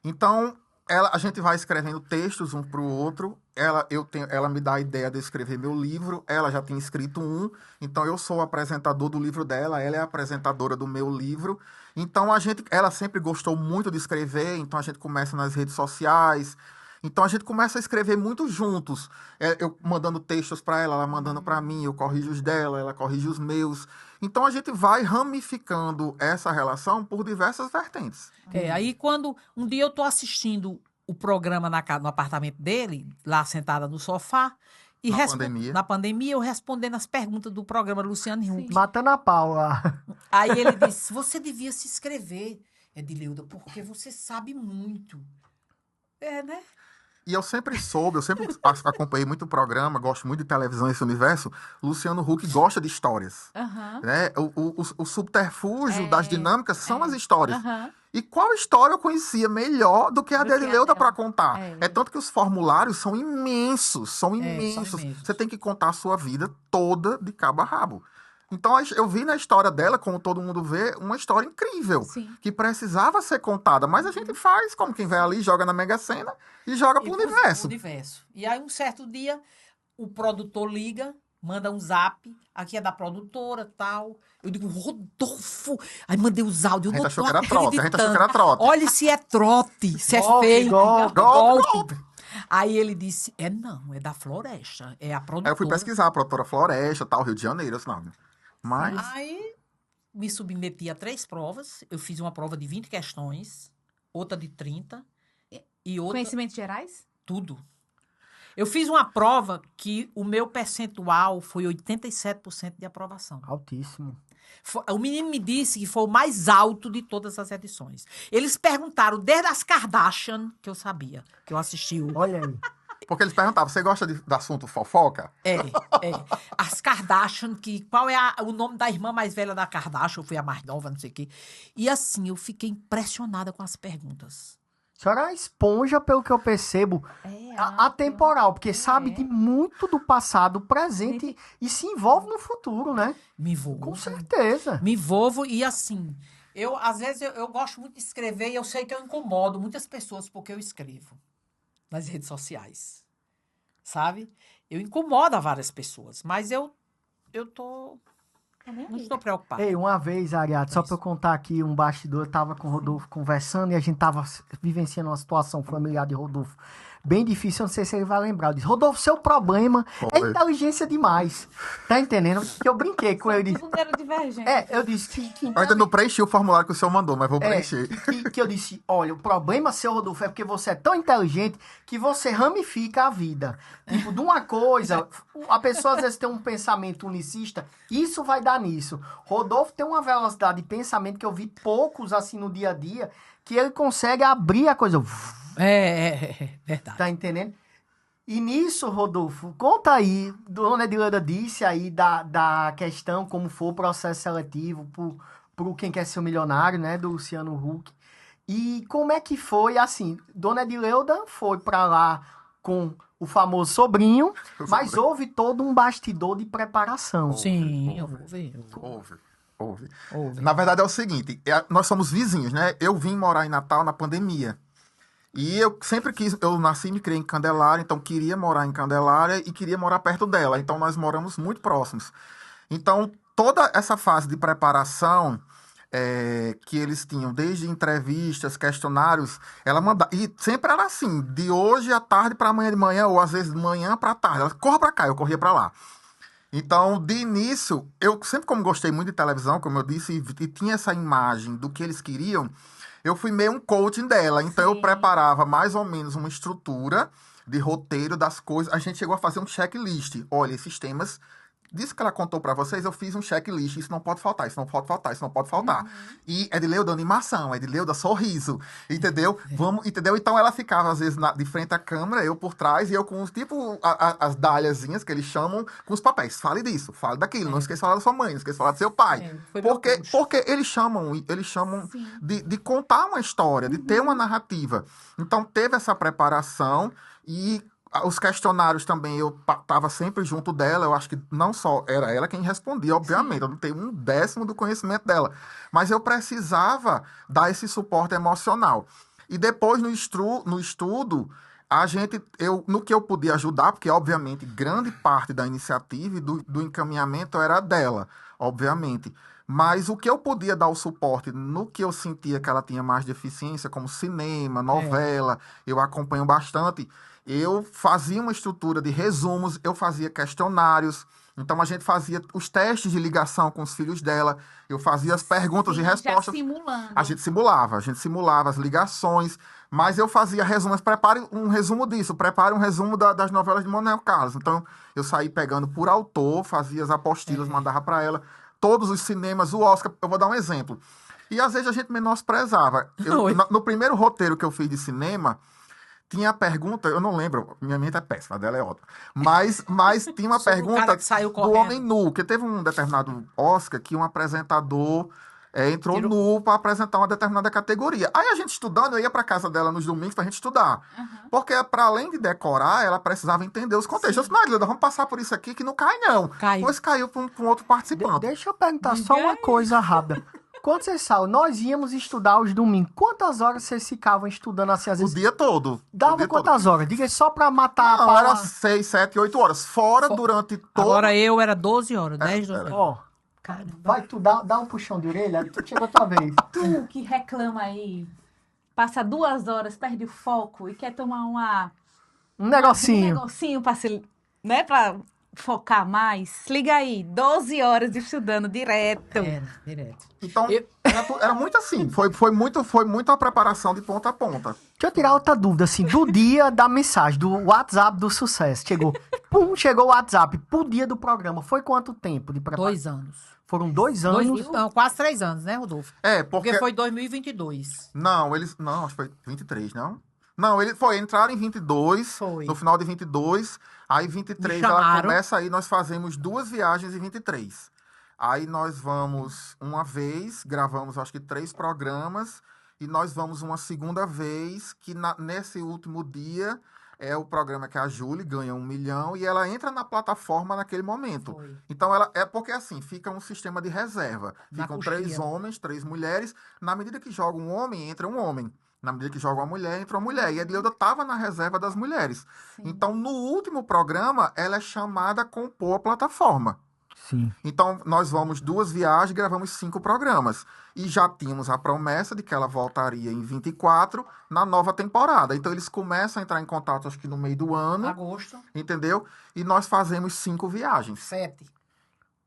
Então, a gente vai escrevendo textos um para o outro. Ela me dá a ideia de escrever meu livro. Ela já tinha escrito um. Então, eu sou o apresentador do livro dela. Ela é a apresentadora do meu livro. Então, ela sempre gostou muito de escrever. Então, a gente começa nas redes sociais. Então, a gente começa a escrever muito juntos. Eu mandando textos para ela mandando para mim. Eu corrijo os dela, ela corrige os meus. Então, a gente vai ramificando essa relação por diversas vertentes. Aí quando um dia eu tô assistindo o programa no apartamento dele, lá sentada no sofá, E Na pandemia. Na pandemia, eu respondendo as perguntas do programa Luciano Huck. Matando a pau lá. Aí ele disse, você devia se inscrever, Edileuda, porque você sabe muito. É, né? E eu sempre soube, eu sempre acompanhei muito o programa, gosto muito de televisão, esse universo. Luciano Huck gosta de histórias. Aham. Né? O subterfúgio É, das dinâmicas são as histórias. Aham. E qual história eu conhecia melhor do que a Do que a Edileuda dela. para contar? É. É tanto que os formulários são imensos, são são imensos. imensos. Você tem que contar a sua vida toda de cabo a rabo. Então eu vi na história dela, como todo mundo vê, uma história incrível, Sim. que precisava ser contada. Mas a gente faz como quem vai ali, joga na Mega Sena e joga pro universo. E aí, um certo dia, o produtor liga, manda um zap, aqui é da produtora, tal. Eu digo, Rodolfo! Aí mandei os áudios, A eu gente não achou tô que era trote, a gente achou que acreditando. era trote. Olha se é trote, se é Golpe, fake. golpe. Aí ele disse, não, é da Floresta, é a produtora. Aí eu fui pesquisar a produtora Floresta, tal, Rio de Janeiro, esse nome. Mas Aí me submeti a 3 provas. Eu fiz uma prova de 20 questões, outra de 30 e outra Conhecimentos gerais? tudo. Eu fiz uma prova que o meu percentual foi 87% de aprovação. Altíssimo. O menino me disse que foi o mais alto de todas as edições. Eles perguntaram desde as Kardashian, que eu sabia, que eu assisti o... Olha aí. porque eles perguntavam, você gosta do assunto fofoca? É. As Kardashian, qual é o nome da irmã mais velha da Kardashian, eu fui a mais nova, não sei o quê. E assim, eu fiquei impressionada com as perguntas. A senhora é uma esponja, pelo que eu percebo, atemporal, porque sabe de muito do passado, presente e se envolve no futuro, né? Me envolvo. Com certeza. Me envolvo e assim, às vezes eu gosto muito de escrever e eu sei que eu incomodo muitas pessoas porque eu escrevo nas redes sociais, sabe? Eu incomodo a várias pessoas, mas eu não estou preocupada. Ei, uma vez, Ariadne, só pra eu contar aqui um bastidor, eu tava com o Rodolfo conversando e a gente tava vivenciando uma situação familiar de Rodolfo bem difícil, eu não sei se ele vai lembrar. Eu disse, Rodolfo, seu problema é inteligência demais. Tá entendendo? Que eu brinquei com ele. Todo mundo era divergente. Eu disse que Eu ainda não preenchi o formulário que o senhor mandou, mas vou preencher. que eu disse, olha, o problema, seu Rodolfo, é porque você é tão inteligente que você ramifica a vida. Tipo, de uma coisa, a pessoa às vezes tem um pensamento unicista, isso vai dar nisso. Rodolfo tem uma velocidade de pensamento que eu vi poucos assim no dia a dia, que ele consegue abrir a coisa. Verdade. Tá entendendo? E nisso, Rodolfo, conta aí, Dona Edileuda disse aí da questão, como foi o processo seletivo pro Quem Quer Ser um Milionário, né, do Luciano Huck. E como é que foi, assim, Dona Edileuda foi pra lá com o famoso sobrinho, mas houve todo um bastidor de preparação. Sim, Houve. Na verdade é o seguinte, nós somos vizinhos, né? Eu vim morar em Natal na pandemia. E eu sempre eu nasci e me criei em Candelária, então queria morar em Candelária e queria morar perto dela. Então nós moramos muito próximos. Então toda essa fase de preparação que eles tinham, desde entrevistas, questionários, ela mandava. E sempre era assim, de hoje à tarde para amanhã de manhã, ou às vezes de manhã para tarde. Ela corra para cá, eu corria para lá. Então, de início, eu sempre como gostei muito de televisão, como eu disse, e tinha essa imagem do que eles queriam, eu fui meio um coaching dela. Então, eu preparava mais ou menos uma estrutura de roteiro das coisas. A gente chegou a fazer um checklist. Olha, esses temas, disso que ela contou pra vocês, eu fiz um checklist. Isso não pode faltar, isso não pode faltar, isso não pode faltar. E Edileuda animação, Edileuda sorriso, entendeu? Entendeu? Então ela ficava, às vezes, de frente à câmera, eu por trás, e eu com, tipo, as dáliazinhas que eles chamam, com os papéis. Fale disso, fale daquilo, não esqueça de falar da sua mãe, não esqueça de falar do seu pai. Porque eles chamam de contar uma história, de ter uma narrativa. Então teve essa preparação e os questionários também, eu estava sempre junto dela, eu acho que não só era ela quem respondia, obviamente, eu não tenho 1/10 do conhecimento dela, mas eu precisava dar esse suporte emocional. E depois, no estudo, no que eu podia ajudar, porque, obviamente, grande parte da iniciativa e do encaminhamento era dela, obviamente. Mas o que eu podia dar o suporte no que eu sentia que ela tinha mais deficiência, como cinema, novela, eu acompanho bastante. Eu fazia uma estrutura de resumos, eu fazia questionários, Então, a gente fazia os testes de ligação com os filhos dela, eu fazia as perguntas Sim, e já respostas. simulando. A gente simulava as ligações, mas eu fazia resumos, prepare um resumo disso, prepare um resumo das novelas de Manuel Carlos. Então, eu saí pegando por autor, fazia as apostilas, mandava para ela, todos os cinemas, o Oscar, eu vou dar um exemplo. E às vezes a gente menosprezava. No primeiro roteiro que eu fiz de cinema, tinha a pergunta, eu não lembro, minha mente é péssima, a dela é ótima. Mas tinha uma Sobre o cara pergunta que saiu do correndo. homem nu, porque teve um determinado Oscar que um apresentador entrou nu para apresentar uma determinada categoria. Aí a gente estudando, eu ia para casa dela nos domingos pra gente estudar. Porque para além de decorar, ela precisava entender os contextos. Eu disse, Marilda, vamos passar por isso aqui que não cai não. Caiu. Pois caiu para um outro participante. Deixa eu perguntar só uma coisa rápida. Quando vocês falam, nós íamos estudar aos domingos, quantas horas vocês ficavam estudando assim, às O vezes? dia todo. O Dava dia quantas todo. horas? Diga só pra matar a Não, pau. era 6, 7, 8 horas. Fora durante todo... Agora eu era 12 horas, 10, 12 horas. Ó, Caramba. vai tu, dá um puxão de orelha, tu chega outra vez. Tu que reclama aí, passa 2 horas, perde o foco e quer tomar Um um negocinho. negocinho pra, né, pra focar mais. Liga aí, 12 horas estudando direto. Era, direto. Então, Eu- era muito assim. Foi muito a preparação de ponta a ponta. Deixa eu tirar outra dúvida, assim, do dia da mensagem, do WhatsApp do sucesso. Chegou o WhatsApp pro dia do programa. Foi quanto tempo de preparação? 2 anos. Foram 2 anos. Não, quase 3 anos, né, Rodolfo? Porque... Porque foi 2022. Não, acho que foi 23, não? Não, entraram em 22, Foi. no final de 22, aí 23 Me ela chamaram. começa, aí nós fazemos 2 viagens em 23. Aí nós vamos uma vez, gravamos acho que 3 programas, e nós vamos uma segunda vez, que nesse último dia é o programa que a Júlia ganha 1 milhão, e ela entra na plataforma naquele momento. Foi. Então, porque assim, fica um sistema de reserva. Na Ficam coxinha. 3 homens, 3 mulheres. Na medida que joga um homem, entra um homem. Na medida que joga uma mulher, entra uma mulher. E a Edileuda estava na reserva das mulheres. Então, no último programa, ela é chamada a compor a plataforma. Sim. Então, nós vamos 2 viagens, gravamos 5 programas. E já tínhamos a promessa de que ela voltaria em 24 na nova temporada. Então, eles começam a entrar em contato, acho que no meio do ano, Agosto, entendeu? E nós fazemos 5 viagens. 7.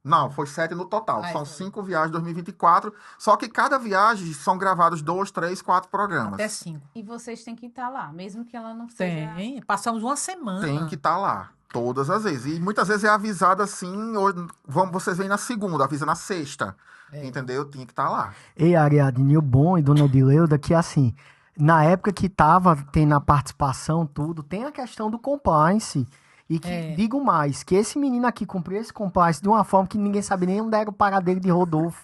Não, foi 7 no total. Ah, São foi. 5 viagens em 2024. Só que cada viagem são gravados 2, 3, 4 programas. Até 5. E vocês têm que estar lá, mesmo que ela não seja... Tem. Passamos uma semana. Tem que estar lá. Todas as vezes. E muitas vezes é avisado assim, vocês vêm na segunda, avisa na sexta. Entendeu? Tinha que estar lá. E Ariadne, o bom e Dona Edileuda, que assim, na época que tava tendo a participação, tudo, tem a questão do compliance. E que, digo mais, que esse menino aqui cumpriu esse compliance de uma forma que ninguém sabia nem onde era o paradeiro de Rodolfo.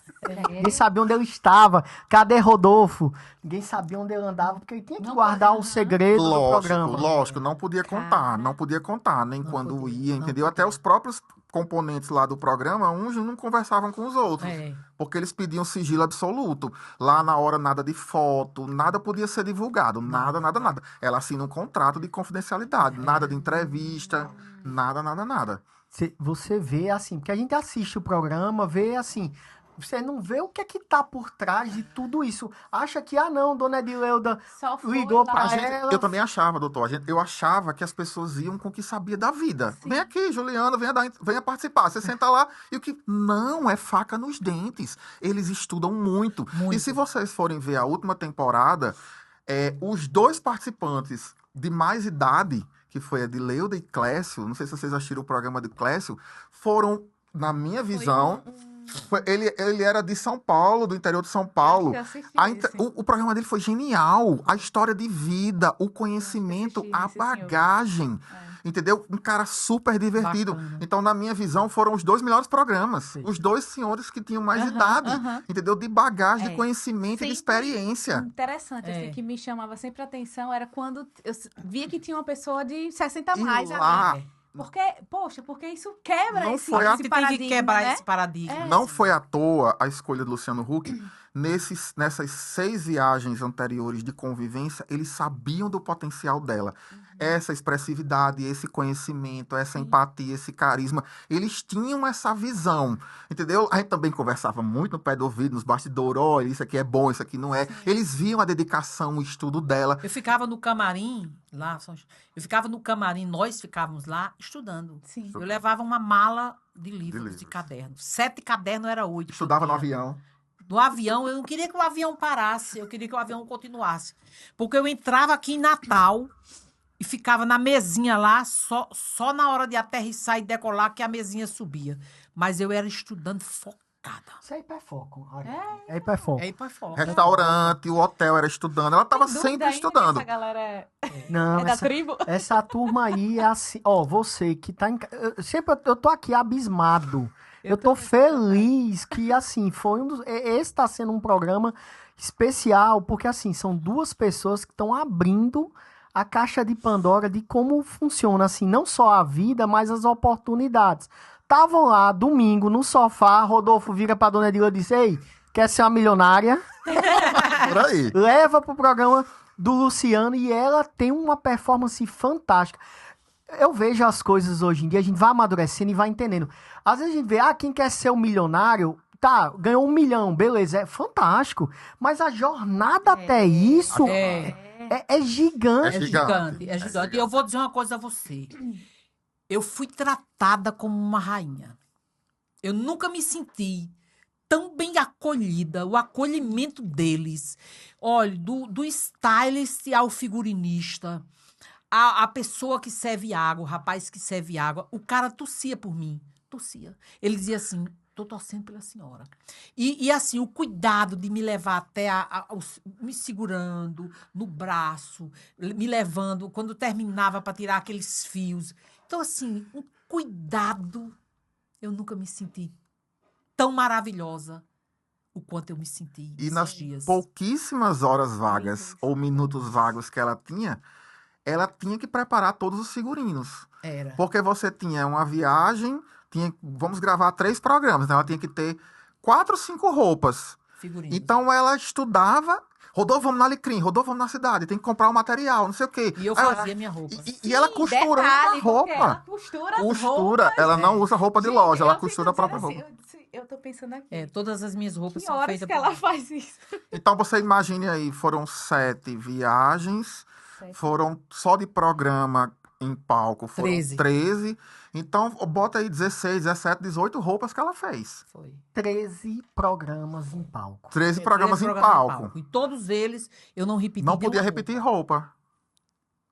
Ninguém sabia onde ele estava. Cadê Rodolfo? Ninguém sabia onde ele andava, porque ele tinha que guardar o segredo do programa. Lógico, não podia contar, nem quando ia, entendeu? Até os próprios componentes lá do programa, uns não conversavam com os outros, porque eles pediam sigilo absoluto. Lá na hora, nada de foto, nada podia ser divulgado, nada. Ela assina um contrato de confidencialidade, nada de entrevista, nada. Você vê assim, porque a gente assiste o programa, vê assim, você não vê o que é que tá por trás de tudo isso. Acha que, não, Dona Edileuda Só foi ligou lá. pra Gente, ela. eu também achava, doutor. Eu achava que as pessoas iam com o que sabia da vida. Vem aqui, Juliana, venha participar. Você senta lá e o que... Não, é faca nos dentes. Eles estudam muito. E se vocês forem ver a última temporada, os 2 participantes de mais idade, que foi a Edileuda e Clécio, não sei se vocês assistiram o programa de Clécio, foram, na minha visão... Ele era de São Paulo, do interior de São Paulo. Acho que eu assisti esse. O programa dele foi genial. A história de vida, o conhecimento, assisti a esse bagagem. Entendeu? Um cara super divertido. Bacana. Então, na minha visão, foram os 2 melhores programas. Os 2 senhores que tinham mais idade. Entendeu? De bagagem, de conhecimento e de experiência. Interessante, assim, que me chamava sempre a atenção era quando eu via que tinha uma pessoa de 60 a E mais lá, ali. Porque isso quebra Não esse, foi a- esse Tem paradigma, que quebrar né? esse paradigma. Não foi à toa a escolha do Luciano Huck nessas 6 viagens anteriores de convivência, eles sabiam do potencial dela. Essa expressividade, esse conhecimento, essa empatia, esse carisma, eles tinham essa visão, entendeu? A gente também conversava muito no pé do ouvido, nos bastidores, olha, isso aqui é bom, isso aqui não é. Eles viam a dedicação, o estudo dela. Eu ficava no camarim, nós ficávamos lá estudando. Sim. Eu levava uma mala de livros, de cadernos. 7 cadernos era 8. Estudava no avião. No avião, eu não queria que o avião parasse, eu queria que o avião continuasse. Porque eu entrava aqui em Natal e ficava na mesinha lá, só na hora de aterrissar e decolar que a mesinha subia. Mas eu era estudando focada. Isso é hiperfoco. É hiperfoco. É ir pra fora. Restaurante, o hotel era estudando. Ela estava sempre estudando. Essa galera Não, é da tribo? essa turma aí é assim. Ó, você que tá em. Eu tô aqui abismado. Eu tô feliz que, assim, foi um dos. Esse tá sendo um programa especial, porque, assim, são 2 pessoas que estão abrindo a caixa de Pandora de como funciona, assim, não só a vida, mas as oportunidades. Estavam lá, domingo, no sofá, Rodolfo vira pra dona Edila e disse: ei, quer ser uma milionária? Por aí. Leva pro programa do Luciano e ela tem uma performance fantástica. Eu vejo as coisas hoje em dia, a gente vai amadurecendo e vai entendendo. Às vezes a gente vê, quem quer ser um milionário, tá, ganhou 1 milhão, beleza, é fantástico. Mas a jornada até isso é gigante. É É gigante. E eu vou dizer uma coisa a você. Eu fui tratada como uma rainha. Eu nunca me senti tão bem acolhida, o acolhimento deles. Olha, do stylist ao figurinista, a pessoa que serve água, o rapaz que serve água, o cara tossia por mim. Tossia. Ele dizia assim: tô torcendo pela senhora. E assim, o cuidado de me levar até me segurando no braço, me levando, quando terminava para tirar aqueles fios. Então, assim, um cuidado. Eu nunca me senti tão maravilhosa o quanto eu me senti E nesses nas dias. pouquíssimas horas vagas ou minutos vagos que ela tinha que preparar todos os figurinos. Era. Porque você tinha uma viagem, vamos gravar 3 programas, então ela tinha que ter 4, 5 roupas. Figurino. Então ela estudava, Rodolfo, vamos na Alecrim, Rodolfo, vamos na cidade, tem que comprar o material, não sei o quê. E eu Aí ela- fazia minha roupa. E ela costurando Detalhe, a porque ela roupa. costura as Costura, roupas. ela não usa roupa de Gente, loja, ela eu costura a fico própria dizendo roupa. assim, eu tô pensando aqui. Todas as minhas roupas Que são horas feitas que por ela mim. faz isso? Então você imagine aí, foram 7 viagens, foram só de programa em palco, foram 13. 13. Então bota aí 16, 17, 18 roupas que ela fez. Foi. 13 programas em palco. 13 É, programas 13 em programas palco. E todos eles eu não repeti Não podia nenhuma repetir roupa. roupa.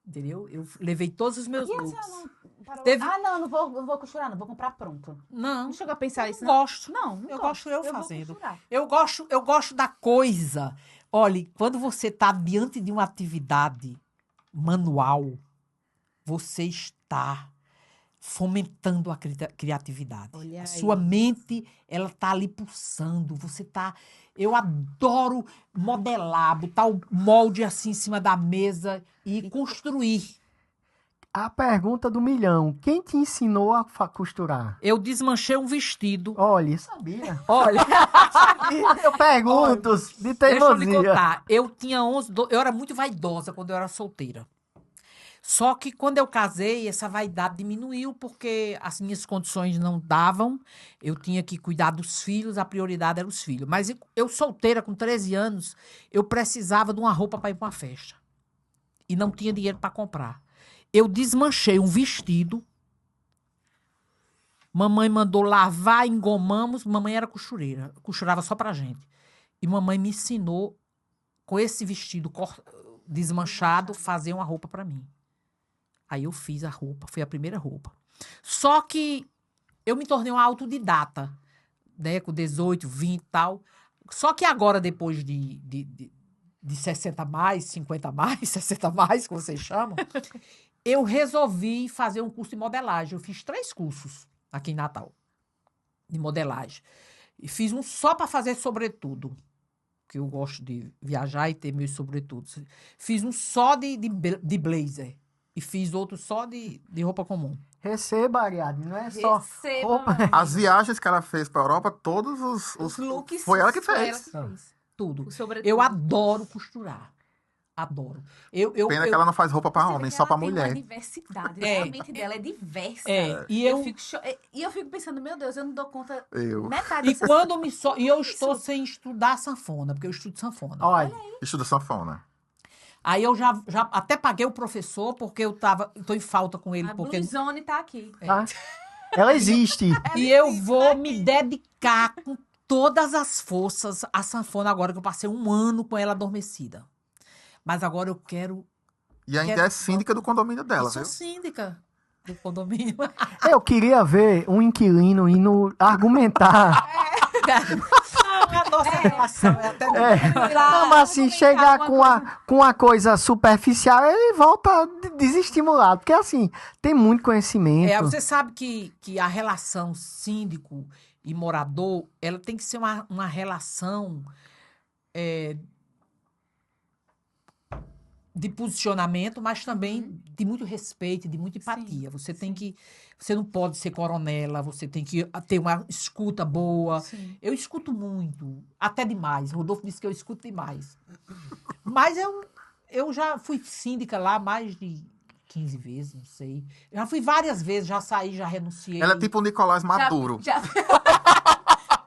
Entendeu? Eu levei todos os meus E a looks. senhora não parou? Teve- Não vou costurar, não, vou comprar pronto. Não, Não chegou a pensar isso, eu não? gosto. Não, Eu gosto eu vou fazendo. costurar. Eu gosto da coisa. Olha, quando você está diante de uma atividade manual, você está fomentando a criatividade. Olha A aí. sua mente, ela tá ali pulsando. Você tá... Eu adoro modelar, botar o molde assim em cima da mesa e construir. A pergunta do milhão: quem te ensinou a costurar? Eu desmanchei um vestido. Olha, sabia. Olha, Eu pergunto de deixa eu lhe teimosia. contar. Eu tinha 11, eu era muito vaidosa quando eu era solteira. Só que quando eu casei, essa vaidade diminuiu porque as minhas condições não davam. Eu tinha que cuidar dos filhos, a prioridade era os filhos. Mas eu solteira, com 13 anos, eu precisava de uma roupa para ir para uma festa. E não tinha dinheiro para comprar. Eu desmanchei um vestido. Mamãe mandou lavar, engomamos. Mamãe era costureira, costurava só pra gente. E mamãe me ensinou, com esse vestido desmanchado, fazer uma roupa para mim. Aí eu fiz a roupa, foi a primeira roupa. Só que eu me tornei uma autodidata, né, com 18, 20 e tal. Só que agora, depois de 60 mais, 50 mais, 60 mais, que vocês chamam, eu resolvi fazer um curso de modelagem. Eu fiz 3 cursos aqui em Natal, de modelagem. E fiz um só para fazer sobretudo, que eu gosto de viajar e ter meus sobretudos. Fiz um só de blazer. E fiz outro só de roupa comum. Receba, Ariadne, não é só Receba. roupa. As viagens que ela fez pra Europa, todos os Os looks. foi ela que foi fez. ela que fez. tudo. O sobretudo. Eu adoro costurar. Adoro. Pena que ela não faz roupa pra Você vê homem, que só ela pra tem mulher. uma diversidade, É. a mente dela é diversa. E eu fico pensando, meu Deus, eu não dou conta Eu metade E dessas quando me so... E eu Isso. estou sem estudar sanfona, porque eu estudo sanfona. Olha, estudo sanfona. Aí eu já até paguei o professor, porque eu tô em falta com ele. A Porque... Blue Zone tá aqui. tá? Ela existe. E eu vou me dedicar com todas as forças à sanfona agora, que eu passei um ano com ela adormecida. Mas agora eu quero... E ainda Quero- é síndica do condomínio dela, Eu sou viu? síndica do condomínio. Eu queria ver um inquilino indo argumentar. A nossa relação é até... Não, mas assim, chegar com uma coisa superficial, ele volta desestimulado. Porque assim, tem muito conhecimento. Você sabe que a relação síndico e morador, ela tem que ser uma relação de posicionamento, mas também de muito respeito, de muita empatia. Você não pode ser coronela, você tem que ter uma escuta boa. Sim. Eu escuto muito, até demais. Rodolfo disse que eu escuto demais. Mas eu já fui síndica lá mais de 15 vezes, não sei. Já fui várias vezes, já saí, já renunciei. Ela é tipo o Nicolás Maduro.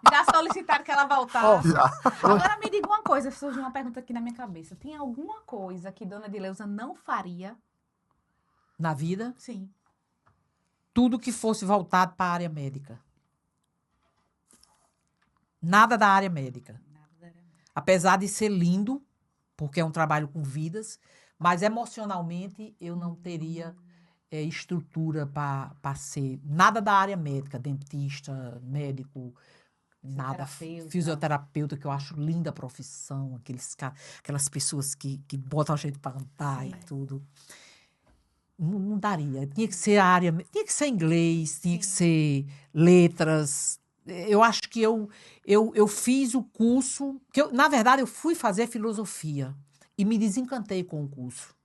Já solicitaram que ela voltasse. Já. Agora me diga uma coisa, surgiu uma pergunta aqui na minha cabeça. Tem alguma coisa que Dona Dileuza não faria? Na vida, Sim. tudo que fosse voltado para a área médica. Nada da área médica. Apesar de ser lindo, porque é um trabalho com vidas, mas emocionalmente eu não teria estrutura para ser nada da área médica, dentista, médico, nada. Fisioterapeuta, que eu acho linda a profissão, aquelas pessoas que botam a gente para andar e tudo. Não daria. Tinha que ser área, tinha que ser inglês, tinha que ser letras. Eu acho que eu fiz o curso, na verdade, eu fui fazer filosofia e me desencantei com o curso.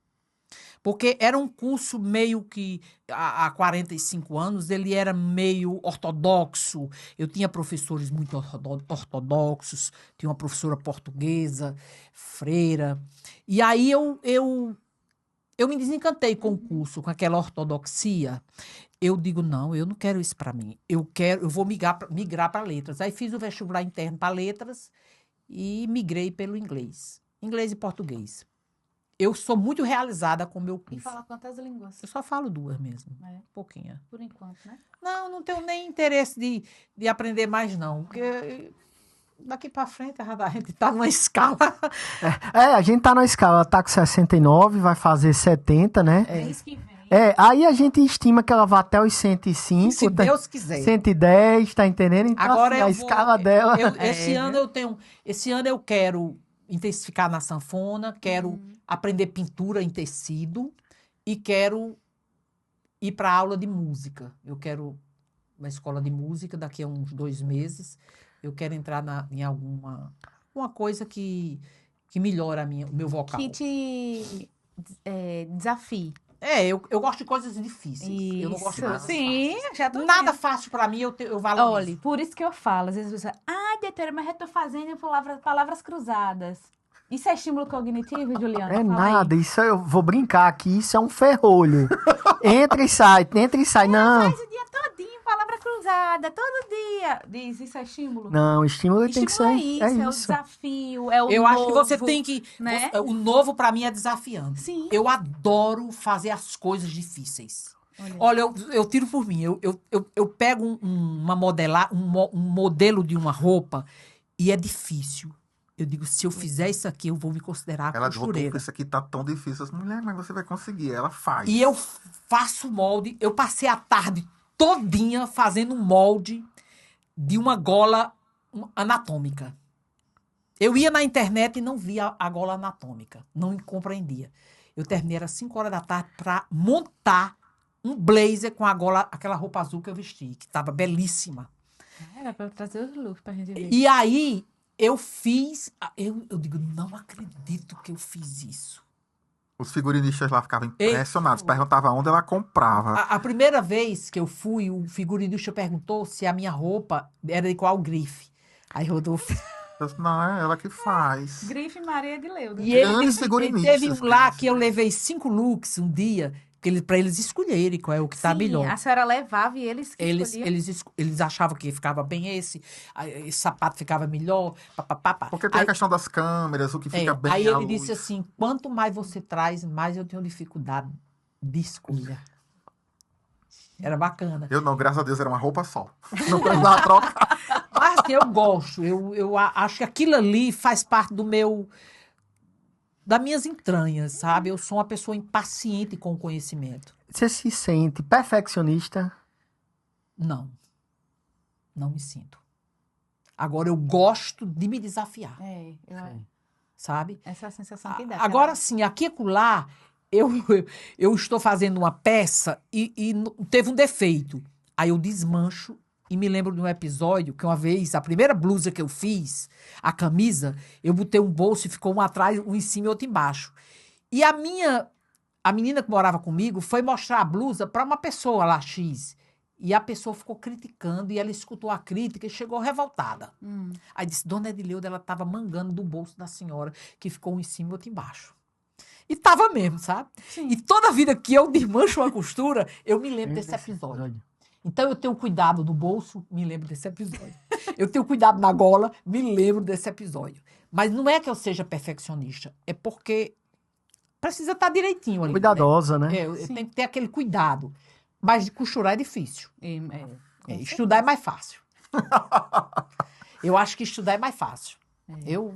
Porque era um curso meio que, há 45 anos, ele era meio ortodoxo. Eu tinha professores muito ortodoxos, tinha uma professora portuguesa, freira. E aí eu me desencantei com o curso, com aquela ortodoxia. Eu digo, não, eu não quero isso para mim. Eu vou migrar para letras. Aí fiz o vestibular interno para letras e migrei pelo inglês. Inglês e português. Eu sou muito realizada com o meu E curso. fala quantas línguas? Eu só falo 2 mesmo. É. Pouquinha. Por enquanto, né? Não tenho nem interesse de aprender mais, não. Porque daqui para frente a gente tá numa escala. A gente tá na escala, tá com 69, vai fazer 70, né? Mês que vem. Aí a gente estima que ela vai até os 105, Se Deus quiser. 110, tá entendendo? Então, Agora assim, a escala dela... Esse ano eu quero intensificar na sanfona, quero aprender pintura em tecido e quero ir para aula de música. Eu quero uma escola de música daqui a uns 2 meses. Eu quero entrar em uma coisa que melhora o meu vocal. Que te desafie. Eu gosto de coisas difíceis. Eu não gosto de coisas Sim, fáceis. já tô Nada vendo. fácil para mim, eu valorizo. Olha, por isso que eu falo. Às vezes você fala, ai, doutora, mas eu tô fazendo palavras cruzadas. Isso é estímulo cognitivo, Juliana? É Fala aí. nada, isso eu vou brincar aqui, isso é um ferrolho. Entra e sai, não. Faz o dia todinho, palavra cruzada, todo dia. Diz, isso é estímulo? Não, estímulo tem que ser. Estímulo é o desafio, é o Eu novo. acho que você tem que... né? O novo, para mim, é desafiante. Sim. Eu adoro fazer as coisas difíceis. Olha, eu tiro por mim. Eu pego um modelo de uma roupa e é difícil. Eu digo, se eu fizer isso aqui, eu vou me considerar Ela voltou, costureira. isso aqui tá tão difícil. Mulher, mas você vai conseguir. Ela faz. E eu faço molde. Eu passei a tarde todinha fazendo um molde de uma gola anatômica. Eu ia na internet e não via a gola anatômica. Não compreendia. Eu terminei às 5 horas da tarde para montar um blazer com aquela roupa azul que eu vesti, que estava belíssima. Era pra eu trazer os looks pra gente ver. E aí eu fiz... Eu digo, não acredito que eu fiz isso. Os figurinistas lá ficavam impressionados. Perguntavam onde ela comprava. A primeira vez que eu fui, o figurinista perguntou se a minha roupa era de qual grife. Aí Rodolfo... Eu disse, não, é ela que faz. Grife Maria de Leuda. E Grande ele figurinista, teve um lá criança. que eu levei 5 looks um dia, para eles escolherem qual é o que tá Sim, melhor. a senhora levava e eles que Eles, escolhiam. eles achavam que ficava bem esse sapato ficava melhor, papapá. Porque tem a questão das câmeras, o que fica bem Aí à ele luz. disse assim, quanto mais você traz, mais eu tenho dificuldade de escolha. Era bacana. Eu não, graças a Deus, era uma roupa só. Não precisava trocar. Mas assim, eu gosto, eu acho que aquilo ali faz parte das minhas entranhas, sabe? Eu sou uma pessoa impaciente com o conhecimento. Você se sente perfeccionista? Não me sinto. Agora, eu gosto de me desafiar, sabe? Essa é a sensação que dá. Agora sim, aqui e acolá, eu estou fazendo uma peça e teve um defeito. Aí eu desmancho e me lembro de um episódio que uma vez, a primeira blusa que eu fiz, a camisa, eu botei um bolso e ficou um atrás, um em cima e outro embaixo. E a menina que morava comigo foi mostrar a blusa para uma pessoa lá, X. E a pessoa ficou criticando e ela escutou a crítica e chegou revoltada. Aí disse, Dona Edileuda, ela estava mangando do bolso da senhora, que ficou um em cima e outro embaixo. E tava mesmo, sabe? Sim. E toda vida que eu desmancho uma costura, eu me lembro desse episódio. Então eu tenho cuidado no bolso, me lembro desse episódio. Eu tenho cuidado na gola, me lembro desse episódio. Mas não é que eu seja perfeccionista, é porque precisa estar direitinho ali. Cuidadosa, né? Eu tenho que ter aquele cuidado. Mas costurar é difícil. Estudar é mais fácil. Eu acho que estudar é mais fácil. Eu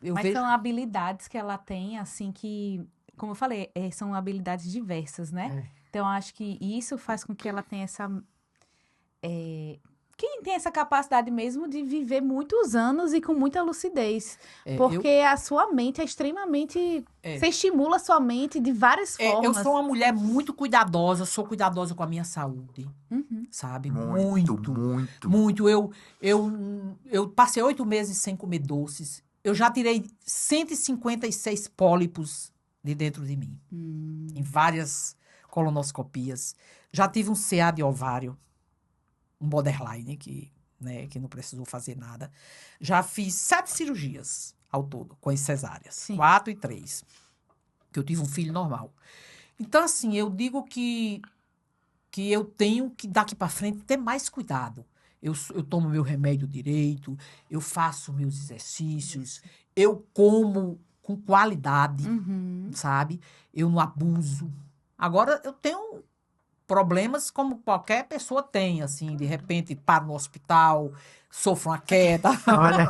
Mas vejo... são habilidades que ela tem, assim, que, como eu falei, são habilidades diversas, né? Então, eu acho que isso faz com que ela tenha essa... Quem tem essa capacidade mesmo de viver muitos anos e com muita lucidez. Porque a sua mente é extremamente... Você estimula a sua mente de várias formas. Eu sou uma mulher muito cuidadosa, sou cuidadosa com a minha saúde, sabe? Muito. Eu passei 8 meses sem comer doces. Eu já tirei 156 pólipos de dentro de mim. Em várias colonoscopias. Já tive um CA de ovário, um borderline, que não precisou fazer nada. Já fiz 7 cirurgias ao todo, com as cesáreas. Sim. 4 e 3. Que eu tive um filho normal. Então, assim, eu digo que eu tenho que, daqui para frente, ter mais cuidado. Eu tomo meu remédio direito, eu faço meus exercícios, eu como com qualidade, sabe? Eu não abuso. Agora, eu tenho problemas como qualquer pessoa tem, assim, de repente paro no hospital, sofro uma queda. Olha,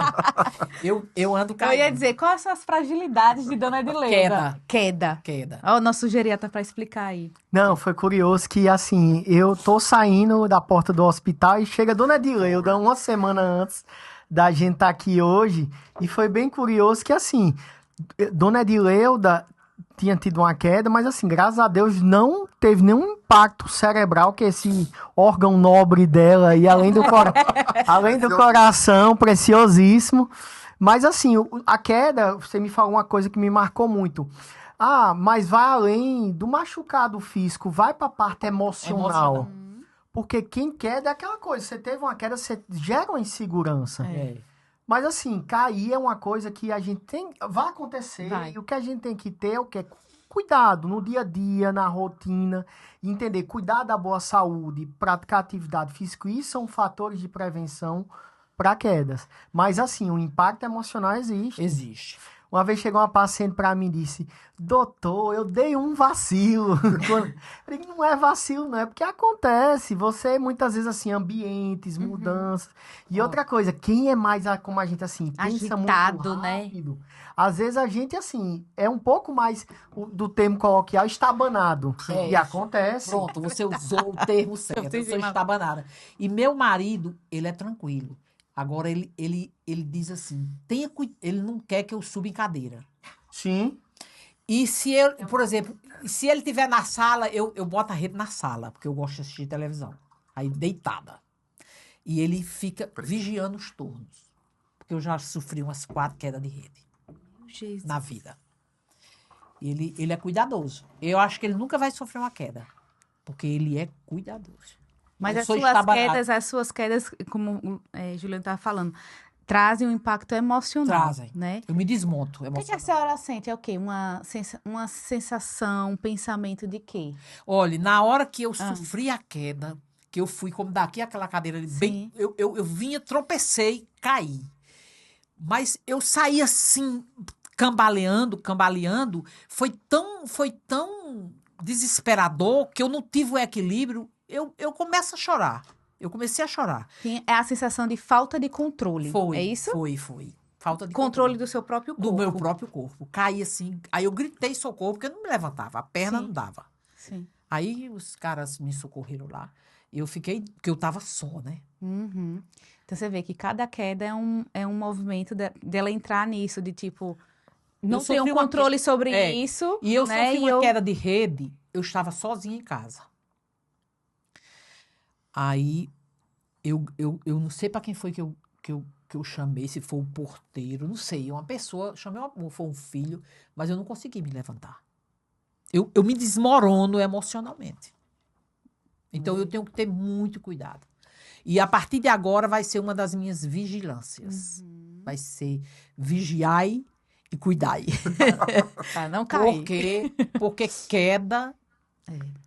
eu ando Eu caindo. ia dizer, quais são as fragilidades de Dona Edileuda? Queda. Ó, o nosso geriatra para explicar aí. não, foi curioso que, assim, eu tô saindo da porta do hospital e chega a Dona Edileuda uma semana antes da gente estar aqui hoje, e foi bem curioso que, assim, Dona Edileuda tinha tido uma queda, mas, assim, graças a Deus não teve nenhum impacto cerebral, que esse órgão nobre dela, e além do coração, preciosíssimo. Mas, assim, a queda, você me falou uma coisa que me marcou muito. Ah, mas vai além do machucado físico, vai para a parte emocional. Porque quem queda é aquela coisa, você teve uma queda, você gera uma insegurança. Mas, assim, cair é uma coisa que a gente tem... Vai acontecer. Vai. E o que a gente tem que ter é o quê? Cuidado no dia a dia, na rotina. Entender, cuidar da boa saúde, praticar atividade física. Isso são fatores de prevenção para quedas. Mas, assim, o impacto emocional existe. Existe. Uma vez chegou uma paciente para mim e disse, doutor, eu dei um vacilo. Eu digo, não é vacilo, não, é porque acontece. Você, muitas vezes, assim, ambientes, mudanças. E outra coisa, quem é mais como a gente, assim, pensa muito Agitado, né? rápido, às vezes a gente, assim, é um pouco mais do termo coloquial, estabanado. E acontece. Pronto, você usou o termo certo. Eu sou estabanada. E meu marido, ele é tranquilo. Agora, ele diz assim, ele não quer que eu suba em cadeira. Sim. E se eu, por exemplo, se ele estiver na sala, eu boto a rede na sala, porque eu gosto de assistir televisão. Aí, deitada. E ele fica vigiando os turnos. Porque eu já sofri umas 4 quedas de rede Jesus. na vida. E ele é cuidadoso. Eu acho que ele nunca vai sofrer uma queda. Porque ele é cuidadoso. Mas Eu as sou suas estabanada. quedas, como Juliano estava falando, trazem um impacto emocional, Trazem. né? Eu me desmonto O que a emocionalmente. senhora sente? É o quê? Uma sensação, um pensamento de quê? Olha, na hora que eu sofri a queda, que eu fui como daqui aquela cadeira ali, bem, Sim. eu vinha, tropecei, caí. Mas eu saí assim, cambaleando, foi tão desesperador que eu não tive o equilíbrio, eu começo a chorar. Eu comecei a chorar. É a sensação de falta de controle. É isso? Foi. Falta de Controle do seu próprio corpo. do meu próprio corpo. Caí assim, aí eu gritei socorro, porque eu não me levantava, a perna Sim. não dava. Sim. Aí os caras me socorreram lá. E eu fiquei, porque eu tava só, né? Uhum. Então você vê que cada queda é um movimento dela entrar nisso, de tipo, não sofri tenho uma controle sobre isso. E eu né? sofri E uma eu- queda de rede, eu estava sozinha em casa. Aí eu não sei para quem foi que eu chamei, se foi o porteiro, não sei, uma pessoa, foi um filho, mas eu não consegui me levantar. Eu me desmorono emocionalmente. Então eu tenho que ter muito cuidado. E a partir de agora vai ser uma das minhas vigilâncias. Vai ser vigiai e cuidai. Pra não cair. Porque queda,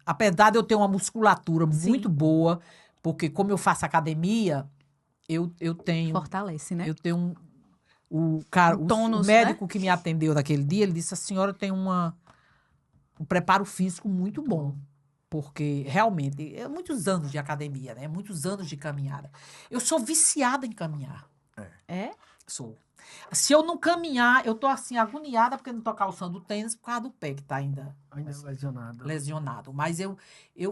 apesar de eu ter uma musculatura Sim. muito boa, porque como eu faço academia, eu tenho Fortalece, né? eu tenho o cara, Um tônus, o médico que me atendeu naquele dia, ele disse: a senhora tem um preparo físico muito bom. Porque realmente, é muitos anos de academia, né? Muitos anos de caminhada. Eu sou viciada em caminhar. É? Sou. Se eu não caminhar, eu tô assim, agoniada, porque eu não tô calçando tênis por causa do pé que tá ainda lesionado. Mas eu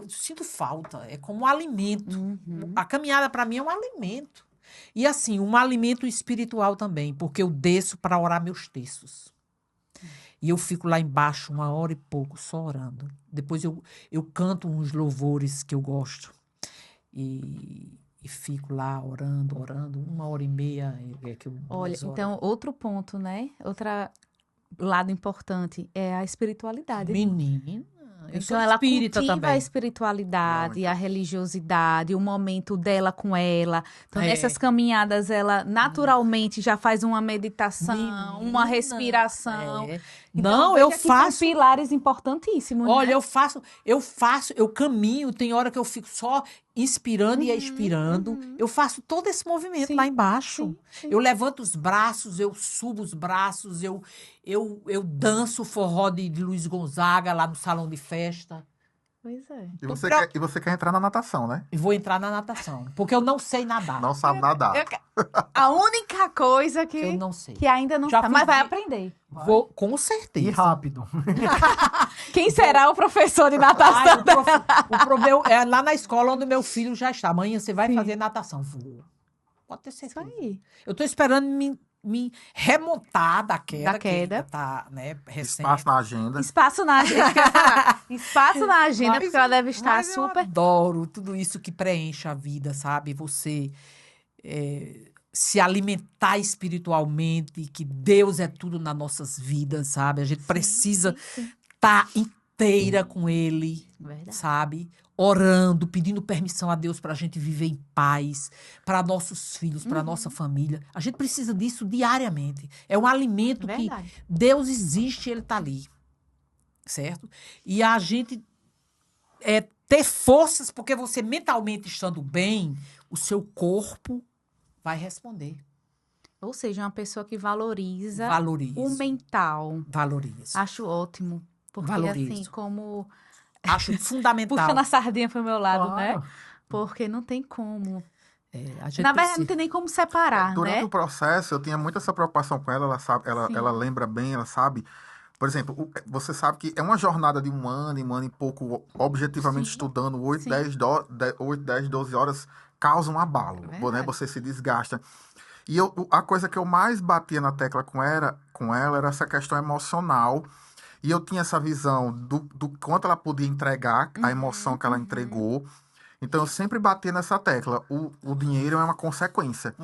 sinto falta. É como um alimento. A caminhada, para mim, é um alimento. E assim, um alimento espiritual também, porque eu desço para orar meus textos. E eu fico lá embaixo 1 hora e pouco só orando. Depois eu canto uns louvores que eu gosto. E fico lá orando, 1 hora e meia. Que eu, Olha, 2 horas. então, outro ponto, né? Outro lado importante é a espiritualidade. Menina, eu sou Então, ela espírita cultiva também. a espiritualidade, Muito. a religiosidade, o momento dela com ela. Então, É. nessas caminhadas, ela naturalmente já faz uma meditação, Menina, uma respiração. é. Então, Não, eu veja que são faço. pilares importantíssimos, Olha, né? eu caminho, tem hora que eu fico só inspirando e expirando. Eu faço todo esse movimento Sim, lá embaixo. sim. Eu levanto os braços, eu subo os braços, eu danço o forró de Luiz Gonzaga lá no salão de festa. Pois é. E você quer entrar na natação, né? E vou entrar na natação, porque eu não sei nadar. Não sabe nadar. A única coisa Eu não sei. que ainda não Já sabe, mas fiz vai de- aprender. Vou, com E certeza. rápido. Quem será o professor de natação? Ai, lá na escola onde meu filho já está. Amanhã você vai fazer natação. Vou. Pode ter Isso certeza. aí. Eu tô esperando me remontar da queda. Da Que queda. ainda tá, né, recente. Espaço na agenda. Espaço na agenda. Espaço na agenda, Mas- porque ela deve estar mas eu super. adoro tudo isso que preenche a vida, sabe? Você se alimentar espiritualmente, que Deus é tudo nas nossas vidas, sabe? A gente precisa estar inteira com Ele, Verdade. sabe? Orando, pedindo permissão a Deus para a gente viver em paz, para nossos filhos, para nossa família. A gente precisa disso diariamente. É um alimento que Verdade. Deus existe, Ele está ali, certo? E a gente ter forças, porque você mentalmente estando bem, o seu corpo vai responder. Ou seja, uma pessoa que valoriza Valorizo. o mental. Valorizo. Acho ótimo. Porque Valorizo. assim, como Acho fundamental. puxando a sardinha pro meu lado, Claro. né? Porque não tem como. A gente Na verdade, precisa. não tem nem como separar, Durante né? o processo, eu tinha muito essa preocupação com ela, ela sabe, ela lembra bem, ela sabe. Por exemplo, você sabe que é uma jornada de 1 ano e pouco, objetivamente Sim. estudando, 8, Sim. 10, 12 horas, causa um abalo, Verdade. né? Você se desgasta. E a coisa que eu mais batia na tecla com ela era essa questão emocional. E eu tinha essa visão do quanto ela podia entregar, a emoção que ela entregou. Então, eu sempre batia nessa tecla. O dinheiro é uma consequência.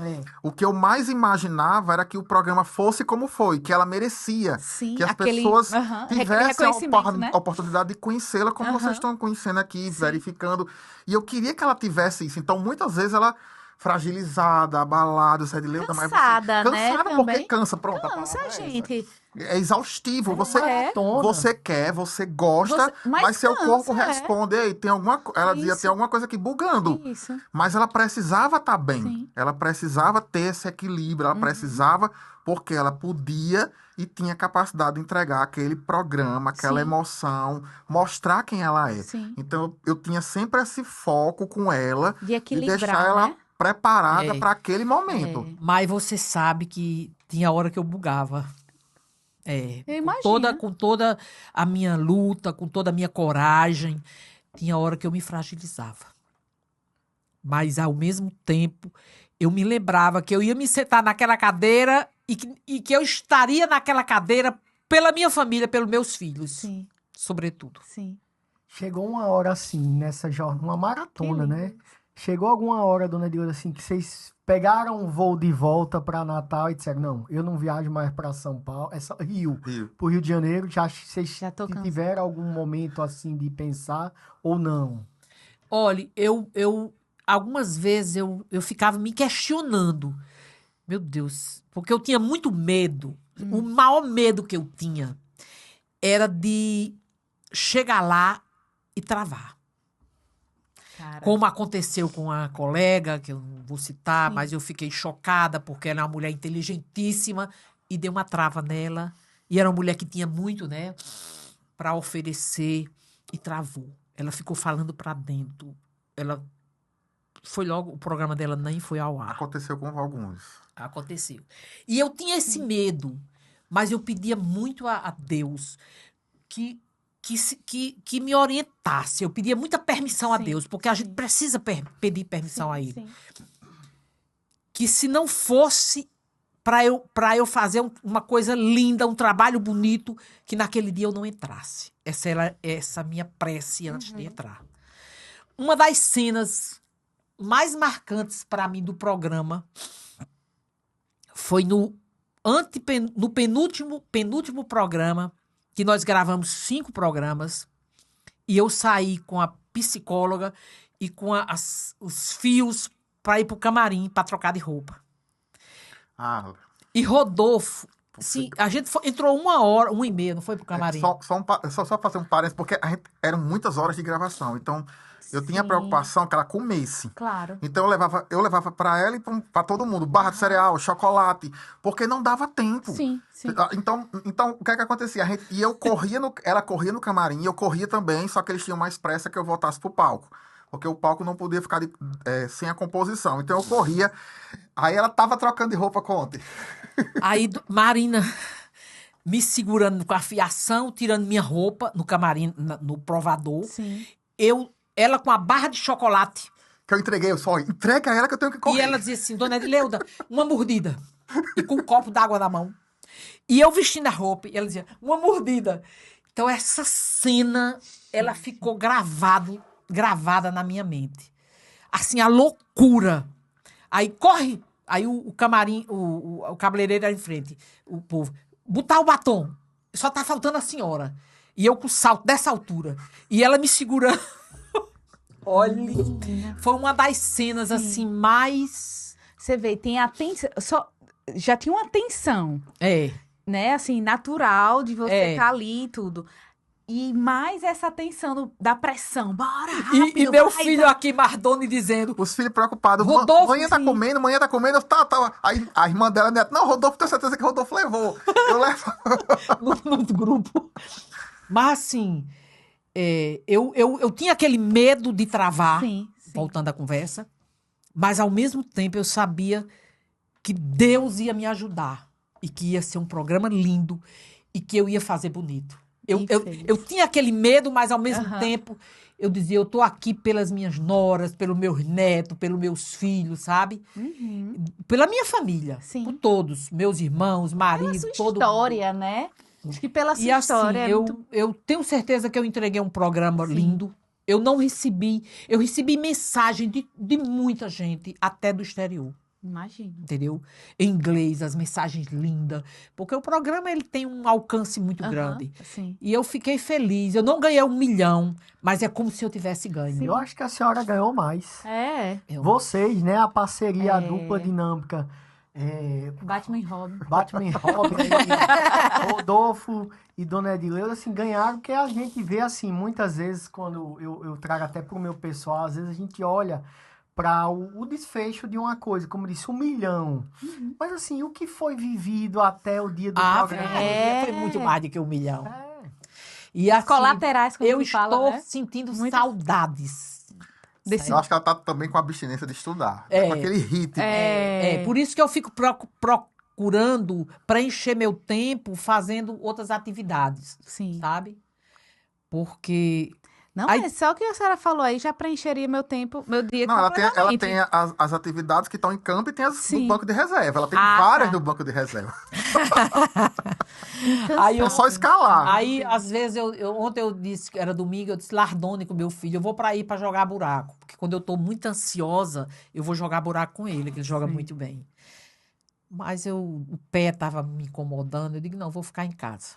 O que eu mais imaginava era que o programa fosse como foi, que ela merecia. Sim, Que as aquele pessoas tivessem a reconhecimento, né? oportunidade de conhecê-la como vocês estão conhecendo aqui, verificando. E eu queria que ela tivesse isso. Então, muitas vezes, ela fragilizada, abalada, Zé de Leuda, mas você... Cansada, né, Cansada porque também. cansa, pronto. a Cansa, palavra é essa. gente. É exaustivo. Você, Maratona. você quer, você gosta, Mas mas seu corpo cansa, responde. Ei, tem alguma, ela dizia, Isso. tem alguma coisa aqui bugando. Isso. Mas ela precisava estar bem. Sim. Ela precisava ter esse equilíbrio. Ela precisava, porque ela podia e tinha capacidade de entregar aquele programa, aquela Sim. emoção, mostrar quem ela é. Sim. Então, eu tinha sempre esse foco com ela, De de equilibrar, deixar ela né? preparada É. para aquele momento. Mas você sabe que tinha hora que eu bugava. Eu Com imagino. com toda a minha luta, com toda a minha coragem, tinha hora que eu me fragilizava. Mas, ao mesmo tempo, eu me lembrava que eu ia me sentar naquela cadeira e que eu estaria naquela cadeira pela minha família, pelos meus filhos, Sim, sobretudo. sim. Chegou uma hora assim, nessa jornada, uma maratona, Que né? lindo. Chegou alguma hora, dona Edilda, assim, que vocês pegaram um voo de volta para Natal e disseram, não, eu não viajo mais para São Paulo, Rio, Rio. pro Rio de Janeiro, vocês Já tô cansada. tiveram algum momento assim de pensar ou não? Olha, algumas vezes eu ficava me questionando. Meu Deus, porque eu tinha muito medo. O maior medo que eu tinha era de chegar lá e travar. Cara. Como aconteceu com a colega, que eu não vou citar, Sim. mas eu fiquei chocada porque ela é uma mulher inteligentíssima e deu uma trava nela. E era uma mulher que tinha muito, né, para oferecer e travou. Ela ficou falando para dentro. Ela foi logo, o programa dela nem foi ao ar. Aconteceu com alguns. Aconteceu. E eu tinha esse medo, mas eu pedia muito a Deus que me orientasse. Eu pedia muita permissão a Sim, Deus, porque a gente sim. precisa pedir permissão a Ele. Sim. Que se não fosse para eu fazer uma coisa linda, um trabalho bonito, que naquele dia eu não entrasse. Essa era essa minha prece antes de entrar. Uma das cenas mais marcantes para mim do programa foi no penúltimo programa, que nós gravamos 5 programas, e eu saí com a psicóloga e com os fios para ir pro camarim para trocar de roupa. Ah, E Rodolfo, sim, a gente entrou 1h30, não foi pro camarim? só fazer um parênteses, porque eram muitas horas de gravação. Então, eu tinha Sim. preocupação que ela comesse. Claro. Então, eu levava para ela e para todo mundo. Barra de cereal, chocolate. Porque não dava tempo. Sim, sim. Então o que é que acontecia? Ela corria no camarim e eu corria também, só que eles tinham mais pressa que eu voltasse pro palco. Porque o palco não podia ficar sem a composição. Então, eu corria. Aí, ela tava trocando de roupa ontem. Aí, Marina me segurando com a fiação, tirando minha roupa no camarim, no provador. Sim. Ela com a barra de chocolate. Que eu entreguei, eu só entrega a ela que eu tenho que correr. E ela dizia assim, dona Edileuda, uma mordida. E com um copo d'água na mão. E eu vestindo a roupa, e ela dizia, uma mordida. Então, essa cena, ela ficou gravada na minha mente. Assim, a loucura. Aí corre, aí o camarim, o cabeleireiro ali em frente, o povo, botar o batom. Só tá faltando a senhora. E eu com salto dessa altura. E ela me segurando. Olha, foi uma das cenas, assim, mais... Você vê, tem atenção. Já tinha uma tensão, né? Assim, natural de você estar ali e tudo. E mais essa tensão da pressão. Bora, rápido. E meu vai, filho vai. aqui, Mardoni, dizendo... Os filhos preocupados. Rodolfo, Manhã tá sim. comendo, manhã tá comendo. Tá. Aí a irmã dela, Neto, não, Rodolfo, tenho certeza que Rodolfo levou. Eu levo. no grupo. Mas, assim, eu tinha aquele medo de travar, Sim. voltando à conversa, mas, ao mesmo tempo, eu sabia que Deus ia me ajudar e que ia ser um programa lindo e que eu ia fazer bonito. Eu tinha aquele medo, mas, ao mesmo tempo, eu dizia, eu tô aqui pelas minhas noras, pelos meus netos, pelos meus filhos, sabe? Pela minha família, Sim. por todos, meus irmãos, marido, Sua todo mundo. história, né? Acho que pela sua E assim, história é muito... eu tenho certeza que eu entreguei um programa lindo. Eu recebi mensagem de muita gente, até do exterior. Imagina. Entendeu? Em inglês, as mensagens lindas. Porque o programa ele tem um alcance muito grande. Sim. E eu fiquei feliz. Eu não ganhei 1 milhão, mas é como se eu tivesse ganho. Sim. Eu acho que a senhora ganhou mais. É. Vocês, né? A parceria, a dupla dinâmica. Batman e Robin. Batman e Robin, aí, Rodolfo e Dona Edileuda, assim, ganharam, porque a gente vê, assim, muitas vezes, quando eu trago até pro meu pessoal, às vezes a gente olha para o desfecho de uma coisa, como disse, 1 milhão. Mas, assim, o que foi vivido até o dia do programa? Foi muito mais do que 1 milhão. É. E assim, Colaterais, como eu tu fala, estou né? sentindo Muitas- saudades. Desse- Eu acho que ela tá também com a abstinência de estudar. É. Com aquele ritmo. Por isso que eu fico procurando preencher meu tempo fazendo outras atividades, Sim. sabe? Porque Não, Aí- mas só o que a senhora falou aí já preencheria meu tempo, meu dia Não, ela tem completamente. as atividades que estão em campo e tem as Sim. do banco de reserva. Ela tem Ah, várias tá. no banco de reserva. aí É só escalar. Aí, às vezes, ontem eu disse que era domingo, eu disse, Lardone com meu filho, eu vou pra ir pra jogar buraco. Porque quando eu tô muito ansiosa, eu vou jogar buraco com ele, que ele joga muito bem. Mas o pé tava me incomodando, eu digo, não, vou ficar em casa.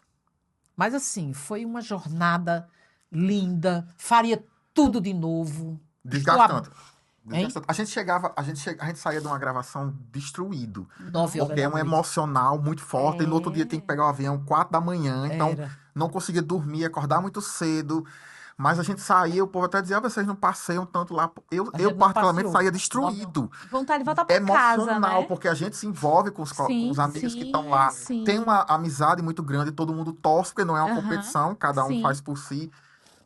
Mas assim, foi uma jornada linda, faria tudo de novo. Desgastante. Hein? A gente saía de uma gravação destruído. 9 horas Porque é da um noite. emocional muito forte. E no outro dia tem que pegar o avião 4 da manhã. Então, Era. não conseguia dormir, acordar muito cedo. Mas a gente saía, o povo até dizia, vocês não passeiam tanto lá. A Eu gente não particularmente, passeou. saía destruído. Vontade de voltar pra casa, Emocional, né? porque a gente se envolve com Sim, os amigos que sim, estão lá. sim. Tem uma amizade muito grande, todo mundo torce, porque não é uma Aham, competição, cada um sim. faz por si.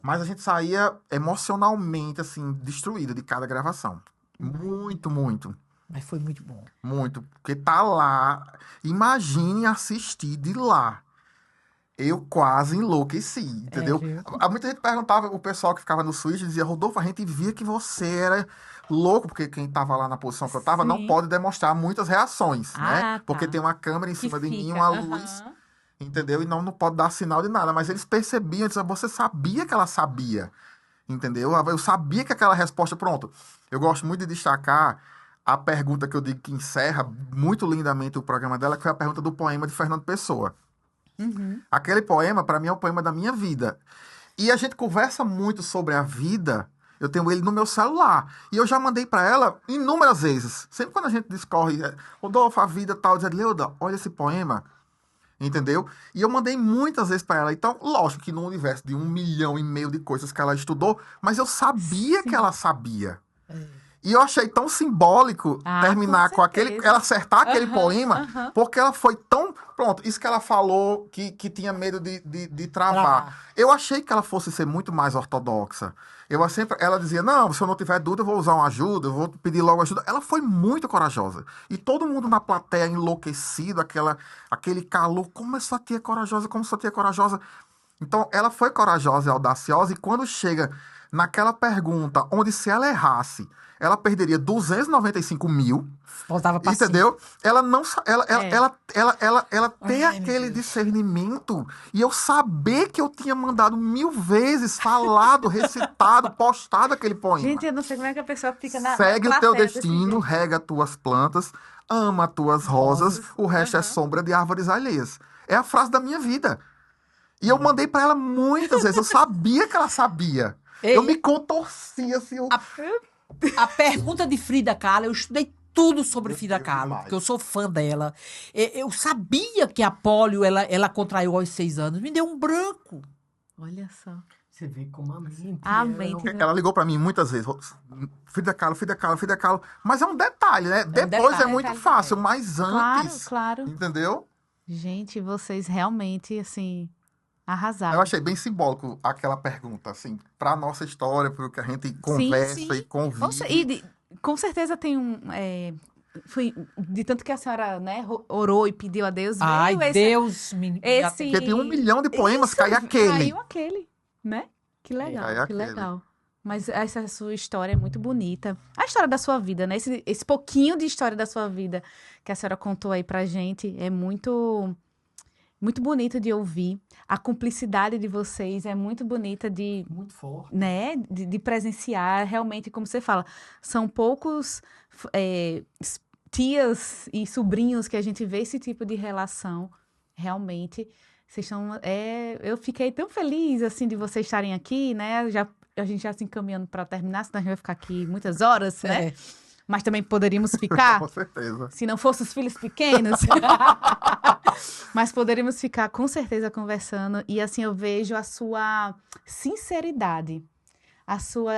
Mas a gente saía emocionalmente, assim, destruído de cada gravação. Muito, muito, Mas foi muito bom. muito. Porque tá lá. Imagine assistir de lá. Eu quase enlouqueci, entendeu? viu? Muita gente perguntava, o pessoal que ficava no Switch dizia, Rodolfo, a gente via que você era louco, porque quem tava lá na posição que eu tava não Sim. pode demonstrar muitas reações, né? Ah, tá. Porque tem uma câmera em Que cima de mim, fica, uma aham. luz, entendeu? E não pode dar sinal de nada. Mas eles percebiam, diziam, você sabia que ela sabia, entendeu? Eu sabia que aquela resposta, pronto. Eu gosto muito de destacar a pergunta que eu digo que encerra muito lindamente o programa dela, que foi a pergunta do poema de Fernando Pessoa. Aquele poema, para mim, é o poema da minha vida. E a gente conversa muito sobre a vida. Eu tenho ele no meu celular. E eu já mandei para ela inúmeras vezes. Sempre quando a gente discorre, Rodolfo, a vida tal, diz, Leuda, olha esse poema. Entendeu? E eu mandei muitas vezes para ela. Então, lógico que no universo de 1,5 milhão de coisas que ela estudou, mas eu sabia que ela sabia. E eu achei tão simbólico Ah, terminar com com aquele, certeza. ela acertar aquele Aham, poema, aham. porque ela foi tão. Pronto, isso que ela falou que tinha medo de travar. Travar. Eu achei que ela fosse ser muito mais ortodoxa. Ela dizia: não, se eu não tiver dúvida, eu vou usar uma ajuda, eu vou pedir logo ajuda. Ela foi muito corajosa. E todo mundo na plateia enlouquecido, aquele calor. Como essa tia é corajosa, como essa tia é corajosa. Então, ela foi corajosa e audaciosa, e quando chega naquela pergunta, onde se ela errasse, ela perderia 295 mil, Voltava pra entendeu? Ela não, ela ter Ai, meu aquele Deus. discernimento, e eu saber que eu tinha mandado 1000 vezes, falado, recitado, postado aquele poema. Gente, eu não sei como é que a pessoa fica na Segue o plateia teu desse destino, jeito. rega tuas plantas, ama tuas rosas, o resto é sombra de árvores alheias. É a frase da minha vida. E eu mandei pra ela muitas vezes. Eu sabia que ela sabia. Ei. Eu me contorcia assim. A pergunta de Frida Kahlo, eu estudei tudo sobre Frida Deus, Kahlo, demais. porque eu sou fã dela. Eu sabia que a polio ela contraiu aos 6 anos. Me deu um branco. Olha só. Você vê como a mente. A ela mente, não- né? Ela ligou pra mim muitas vezes. Frida Kahlo, Frida Kahlo, Frida Kahlo. Mas é um detalhe, né? Depois detalhe. é muito Detalhe, fácil, mas Claro, antes. claro. Entendeu? Gente, vocês realmente, assim, arrasaram. Eu achei bem simbólico aquela pergunta, assim, pra nossa história, pro que a gente conversa sim. e convive. Com certeza tem um... foi de tanto que a senhora, né, orou e pediu a Deus, Ai, veio Deus me... esse... Porque de 1 milhão de poemas, cai aquele. Caiu aquele, né? Que legal, Cai que aquele. legal. Mas essa sua história é muito bonita. A história da sua vida, né? Esse pouquinho de história da sua vida que a senhora contou aí pra gente é muito, muito bonito de ouvir. A cumplicidade de vocês é muito bonita de, Muito forte. né, de presenciar. Realmente, como você fala, são poucos tias e sobrinhos que a gente vê esse tipo de relação, realmente, vocês estão... eu fiquei tão feliz, assim, de vocês estarem aqui, né? A gente já se encaminhando para terminar, senão a gente vai ficar aqui muitas horas, né? É. Mas também poderíamos ficar, Com certeza. se não fossem os filhos pequenos. Mas poderíamos ficar, com certeza, conversando. E, assim, eu vejo a sua sinceridade, a sua...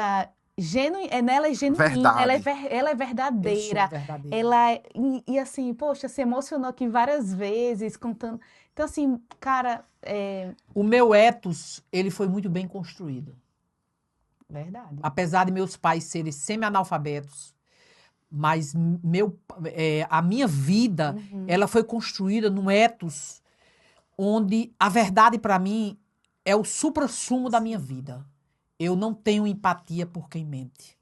Ela é genuína, Verdade. ela é Eu verdadeira. sou verdadeira. E assim, poxa, se emocionou aqui várias vezes, contando. Então, assim, cara, O meu ethos, ele foi muito bem construído. verdade. Apesar de meus pais serem semi-analfabetos, mas a minha vida, ela foi construída num ethos onde a verdade, para mim, é o suprassumo da minha vida. Eu não tenho empatia por quem mente.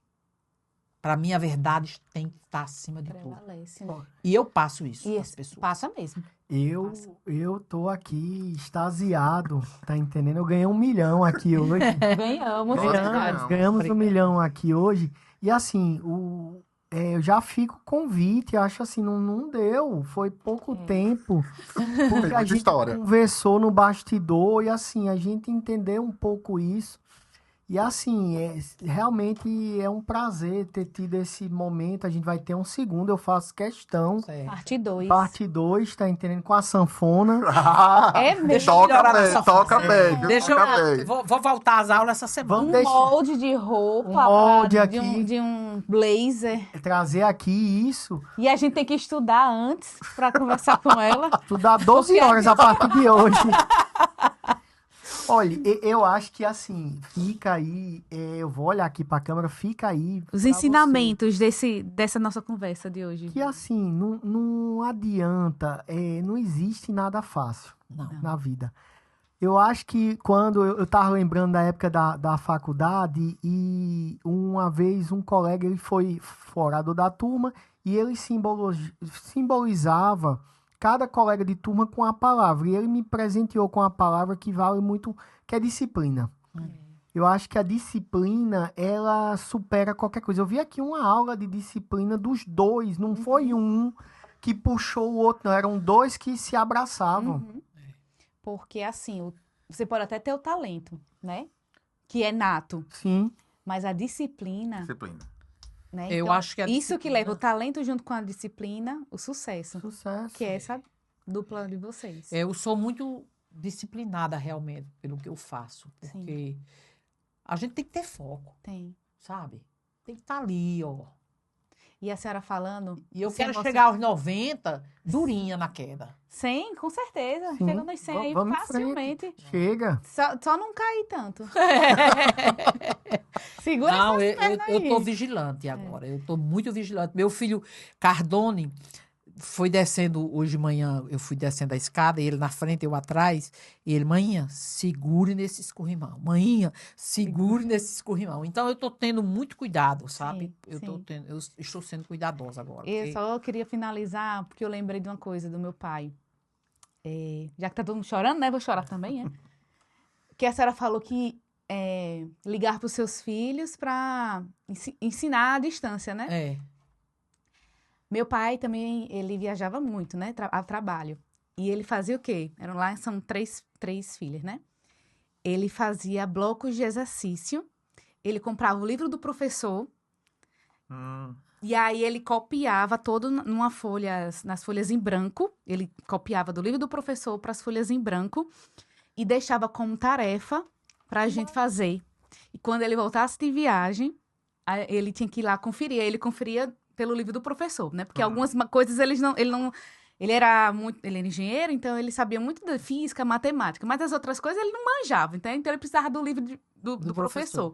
Para mim, a verdade tem que estar acima de tudo. Prevalece. E eu passo isso E às pessoas. passa mesmo. Eu tô aqui extasiado, tá entendendo? Eu ganhei 1 milhão aqui hoje. Ganhamos. Nós Verdade. Ganhamos 1 Obrigado. milhão aqui hoje. E assim, eu já fico convite, acho assim, não deu. Foi pouco tempo. Porque Tem a muita gente história. conversou no bastidor e assim, a gente entendeu um pouco isso. E assim, realmente é um prazer ter tido esse momento. A gente vai ter um segundo, eu faço questão. Certo. Parte 2. Parte 2, tá entendendo? Com a sanfona. É mesmo. Toca melhorar bem, nessa toca fase. bem, viu? Deixa Toca bem. eu... Vou voltar às aulas essa semana. Vamos Um deixar- molde de roupa. Um molde de aqui. de um blazer. Trazer aqui isso. E a gente tem que estudar antes para conversar com ela. Estudar 12 horas a partir de hoje. Olha, eu acho que assim, fica aí, eu vou olhar aqui pra câmera, fica aí. Os pra ensinamentos dessa nossa conversa de hoje. você, que assim, não adianta, não existe nada fácil Não. na vida. Eu acho que quando eu tava lembrando da época da faculdade e uma vez um colega, ele foi orador da turma e ele simbolizava cada colega de turma com a palavra. E ele me presenteou com a palavra que vale muito, que é disciplina. Eu acho que a disciplina, ela supera qualquer coisa. Eu vi aqui uma aula de disciplina dos dois, não foi um que puxou o outro, não. Eram dois que se abraçavam. Uhum. Porque assim, você pode até ter o talento, né? Que é nato. Sim. Mas a disciplina, Disciplina. né? Eu Então, acho que a isso que leva o disciplina- talento junto com a disciplina, o sucesso. Sucesso. Que é essa dupla de vocês. Eu sou muito disciplinada realmente pelo que eu faço. Porque a gente tem que ter foco, Tem. sabe? Tem que estar ali, ó. E a senhora falando... E eu sem quero você- chegar aos 90 durinha na queda. 100, com certeza. Sim. Chega nos 100 aí Vamos em facilmente. Chega. Só não cair tanto. Segura Não, essas eu pernas aí. tô vigilante agora. Eu tô muito vigilante. Meu filho Cardone foi descendo hoje de manhã, eu fui descendo a escada, e ele na frente, eu atrás, e ele, manhã, segure nesse escorrimão. Manhã, segure nesse escorrimão. Então, eu tô tendo muito cuidado, sabe? Sim. Eu estou sendo cuidadosa agora. Eu porque- só queria finalizar, porque eu lembrei de uma coisa do meu pai. Já que tá todo mundo chorando, né? Vou chorar também, né? Que a senhora falou que ligar para os seus filhos para ensinar à distância, né? É. Meu pai também, ele viajava muito, né? A trabalho. E ele fazia o quê? São três filhas, né? Ele fazia blocos de exercício. Ele comprava o livro do professor. E aí ele copiava todo nas folhas em branco. Ele copiava do livro do professor para as folhas em branco. E deixava como tarefa para a gente fazer. E quando ele voltasse de viagem, ele tinha que ir lá conferir. Aí ele conferia pelo livro do professor, né? Porque algumas coisas ele era engenheiro, então ele sabia muito de física, matemática, mas as outras coisas ele não manjava, então ele precisava do livro do professor.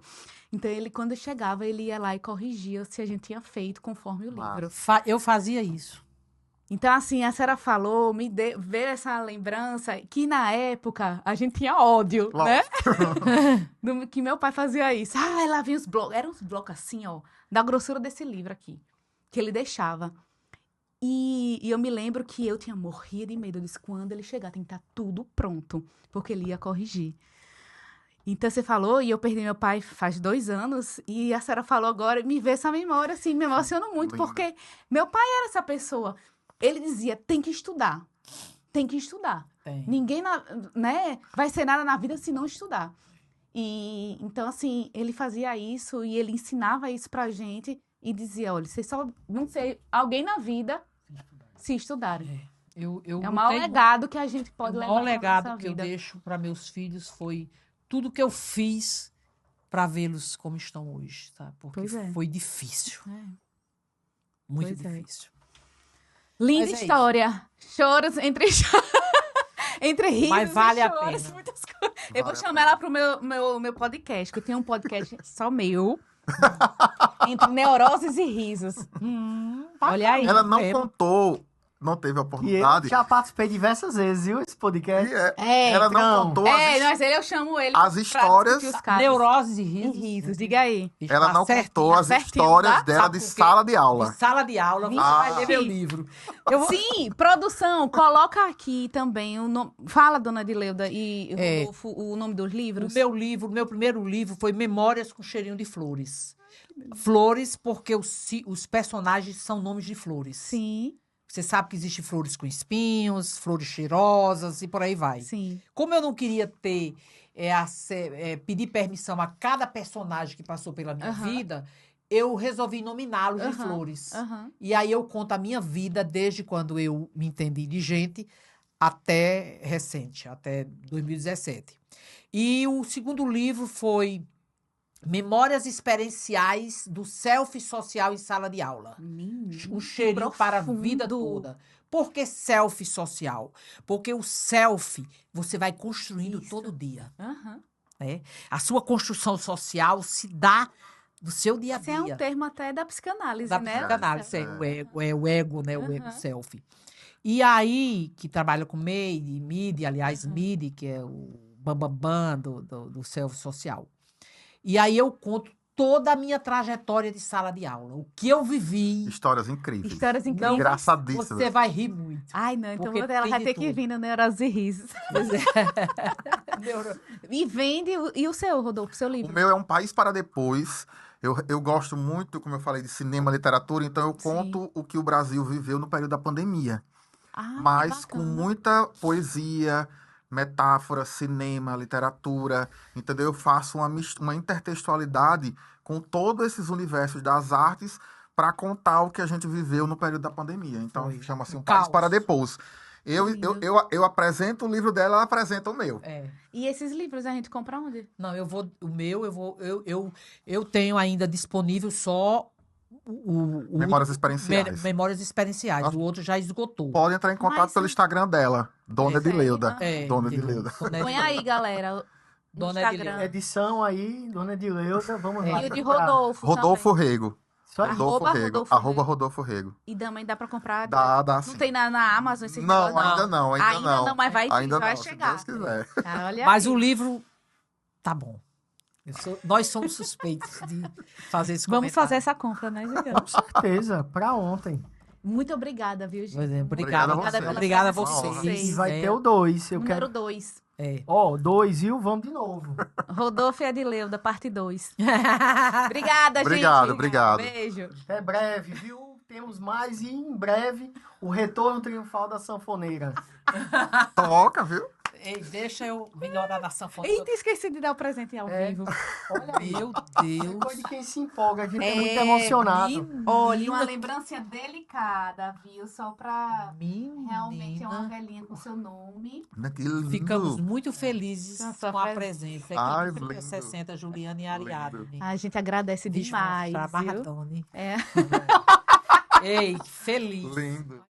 Então quando chegava, ele ia lá e corrigia se a gente tinha feito conforme o livro. Eu fazia isso. Então, assim, a senhora falou, veio essa lembrança, que na época a gente tinha ódio, né? Que meu pai fazia isso. Lá vinha os blocos. Eram uns blocos assim, ó, da grossura desse livro aqui, que ele deixava. E eu me lembro que eu tinha morrido de medo. Eu disse, quando ele chegar, tem que estar tudo pronto, porque ele ia corrigir. Então você falou, e eu perdi meu pai faz 2 anos, e a senhora falou agora, me vê essa memória, assim, me emociona muito, Lindo. porque meu pai era essa pessoa. Ele dizia, tem que estudar, tem que estudar. Tem. Ninguém, né, vai ser nada na vida se não estudar. E, então, assim, ele fazia isso, e ele ensinava isso pra gente, e dizia, olha, vocês só vão ser alguém na vida se estudarem. É o maior legado que a gente pode levar O maior pra legado nossa que eu vida. deixo para meus filhos foi tudo que eu fiz para vê-los como estão hoje, tá? Porque Pois é. foi difícil, É. muito Pois é. difícil. Linda Mas é história. Choros entre entre risos Mas vale e a choros, pena. muitas coisas. Eu vou Vale a chamar ela pro meu podcast, que eu tenho um podcast só meu. Entre neuroses e risos. Olha aí. Ela não É. contou, não teve a E eu oportunidade. já participei diversas vezes, viu, esse podcast. Ela não contou mas eu chamo ele as pra histórias- discutir os casos. Neuroses e E risos. risos, diga aí. Ela Tá não certinho, contou as certinho, histórias tá? dela Sabe de por quê? sala de aula. De sala de aula, você Ah. vai ler meu Sim. livro. Sim, produção, coloca aqui também o nome. Fala, dona Adileuda, e Rodolfo, o nome dos livros. O meu primeiro livro foi Memórias com Cheirinho de Flores. Flores porque os personagens são nomes de flores. Sim, Você sabe que existem flores com espinhos, flores cheirosas e por aí vai. sim. Como eu não queria pedir permissão a cada personagem que passou pela minha Aham. vida, eu resolvi nominá-los de Aham, flores. Aham. E aí eu conto a minha vida desde quando eu me entendi de gente até recente, até 2017. E o segundo livro foi Memórias Experienciais do Selfie Social em Sala de Aula. O cheirinho para a vida profundo. toda. Por que selfie social? Porque o selfie você vai construindo Isso. todo dia. Aham. Né? A sua construção social se dá no seu dia a Esse é um dia. termo até da psicanálise, Da né? psicanálise, o ego, né? O ego Aham. selfie. E aí, que trabalha com MIDI, aliás, MIDI, que é o bambambam do selfie social. E aí eu conto toda a minha trajetória de sala de aula. O que eu vivi. Histórias incríveis. Histórias incríveis. Engraçadíssimas. Você vai rir muito. Ai, não, então Porque ela tem vai de ter que tudo. vir no Neurose e Risos. E vende, e o seu, Rodolfo, o seu O livro? meu é Um País para Depois. Eu gosto muito, como eu falei, de cinema, literatura, então eu conto o que o Brasil viveu no período da pandemia. Ah, Mas que com bacana. muita poesia, metáfora, cinema, literatura, entendeu? Eu faço uma intertextualidade com todos esses universos das artes para contar o que a gente viveu no período da pandemia. Então, Foi. chama-se Um Caos. País para Depois. Eu apresento o livro dela, ela apresenta o meu. É. E esses livros a gente compra onde? Não, eu tenho ainda disponível só Memórias Experienciais. Memórias Experienciais. O outro já esgotou. Pode entrar em contato Mas- pelo Instagram dela, Dona Esse aí, Edileuda. É, Dona entendeu? Edileuda. Dona Põe Edileuda. aí, galera. No Dona Instagram. Edileuda. Edição aí, Dona Edileuda, vamos lá. E o de procurar. Rodolfo. Rodolfo também. Rego. Isso aí. Rodolfo Arroba Rego. Rodolfo Arroba Rego. Rodolfo Rego. E também dá pra comprar. Dá Não sim. tem na Amazon esse Não, negócio, ainda não, ainda não. mas vai, Ainda vai não, se chegar. Deus quiser. Ah, olha Mas aí. o livro tá bom. Nós somos suspeitos de fazer esse Vamos fazer comentário. essa compra, né, Juliana? Com certeza, pra ontem. Muito obrigada, viu, gente? Pois é, Obrigado a obrigada, vocês. obrigada a Uma honra. vocês. E vai É, ter o 2. Eu Número quero. 2. é. Ó, 2, viu? Vamos de novo. Rodolfo e Adileuda, parte 2. Obrigada, Obrigado, gente. obrigado. Beijo. Até breve, viu? Temos mais e em breve o retorno triunfal da sanfoneira. Toca, viu? Ei, deixa eu melhorar na sanfona. Eita, esqueci de dar o presente ao É. vivo. Olha aí. Meu É Deus. coisa de quem se empolga, a gente é, É, muito emocionado. Menina, Olha, uma lembrança delicada, viu? Só pra realmente é uma menina. velhinha com seu nome. Que lindo. Ficamos muito felizes Nossa, com a faz- presença Ai, aqui do lindo. 60, Juliana e Ariadne. A gente agradece Bicho, demais, pra viu? Maradona. É. Ei, feliz. Lindo.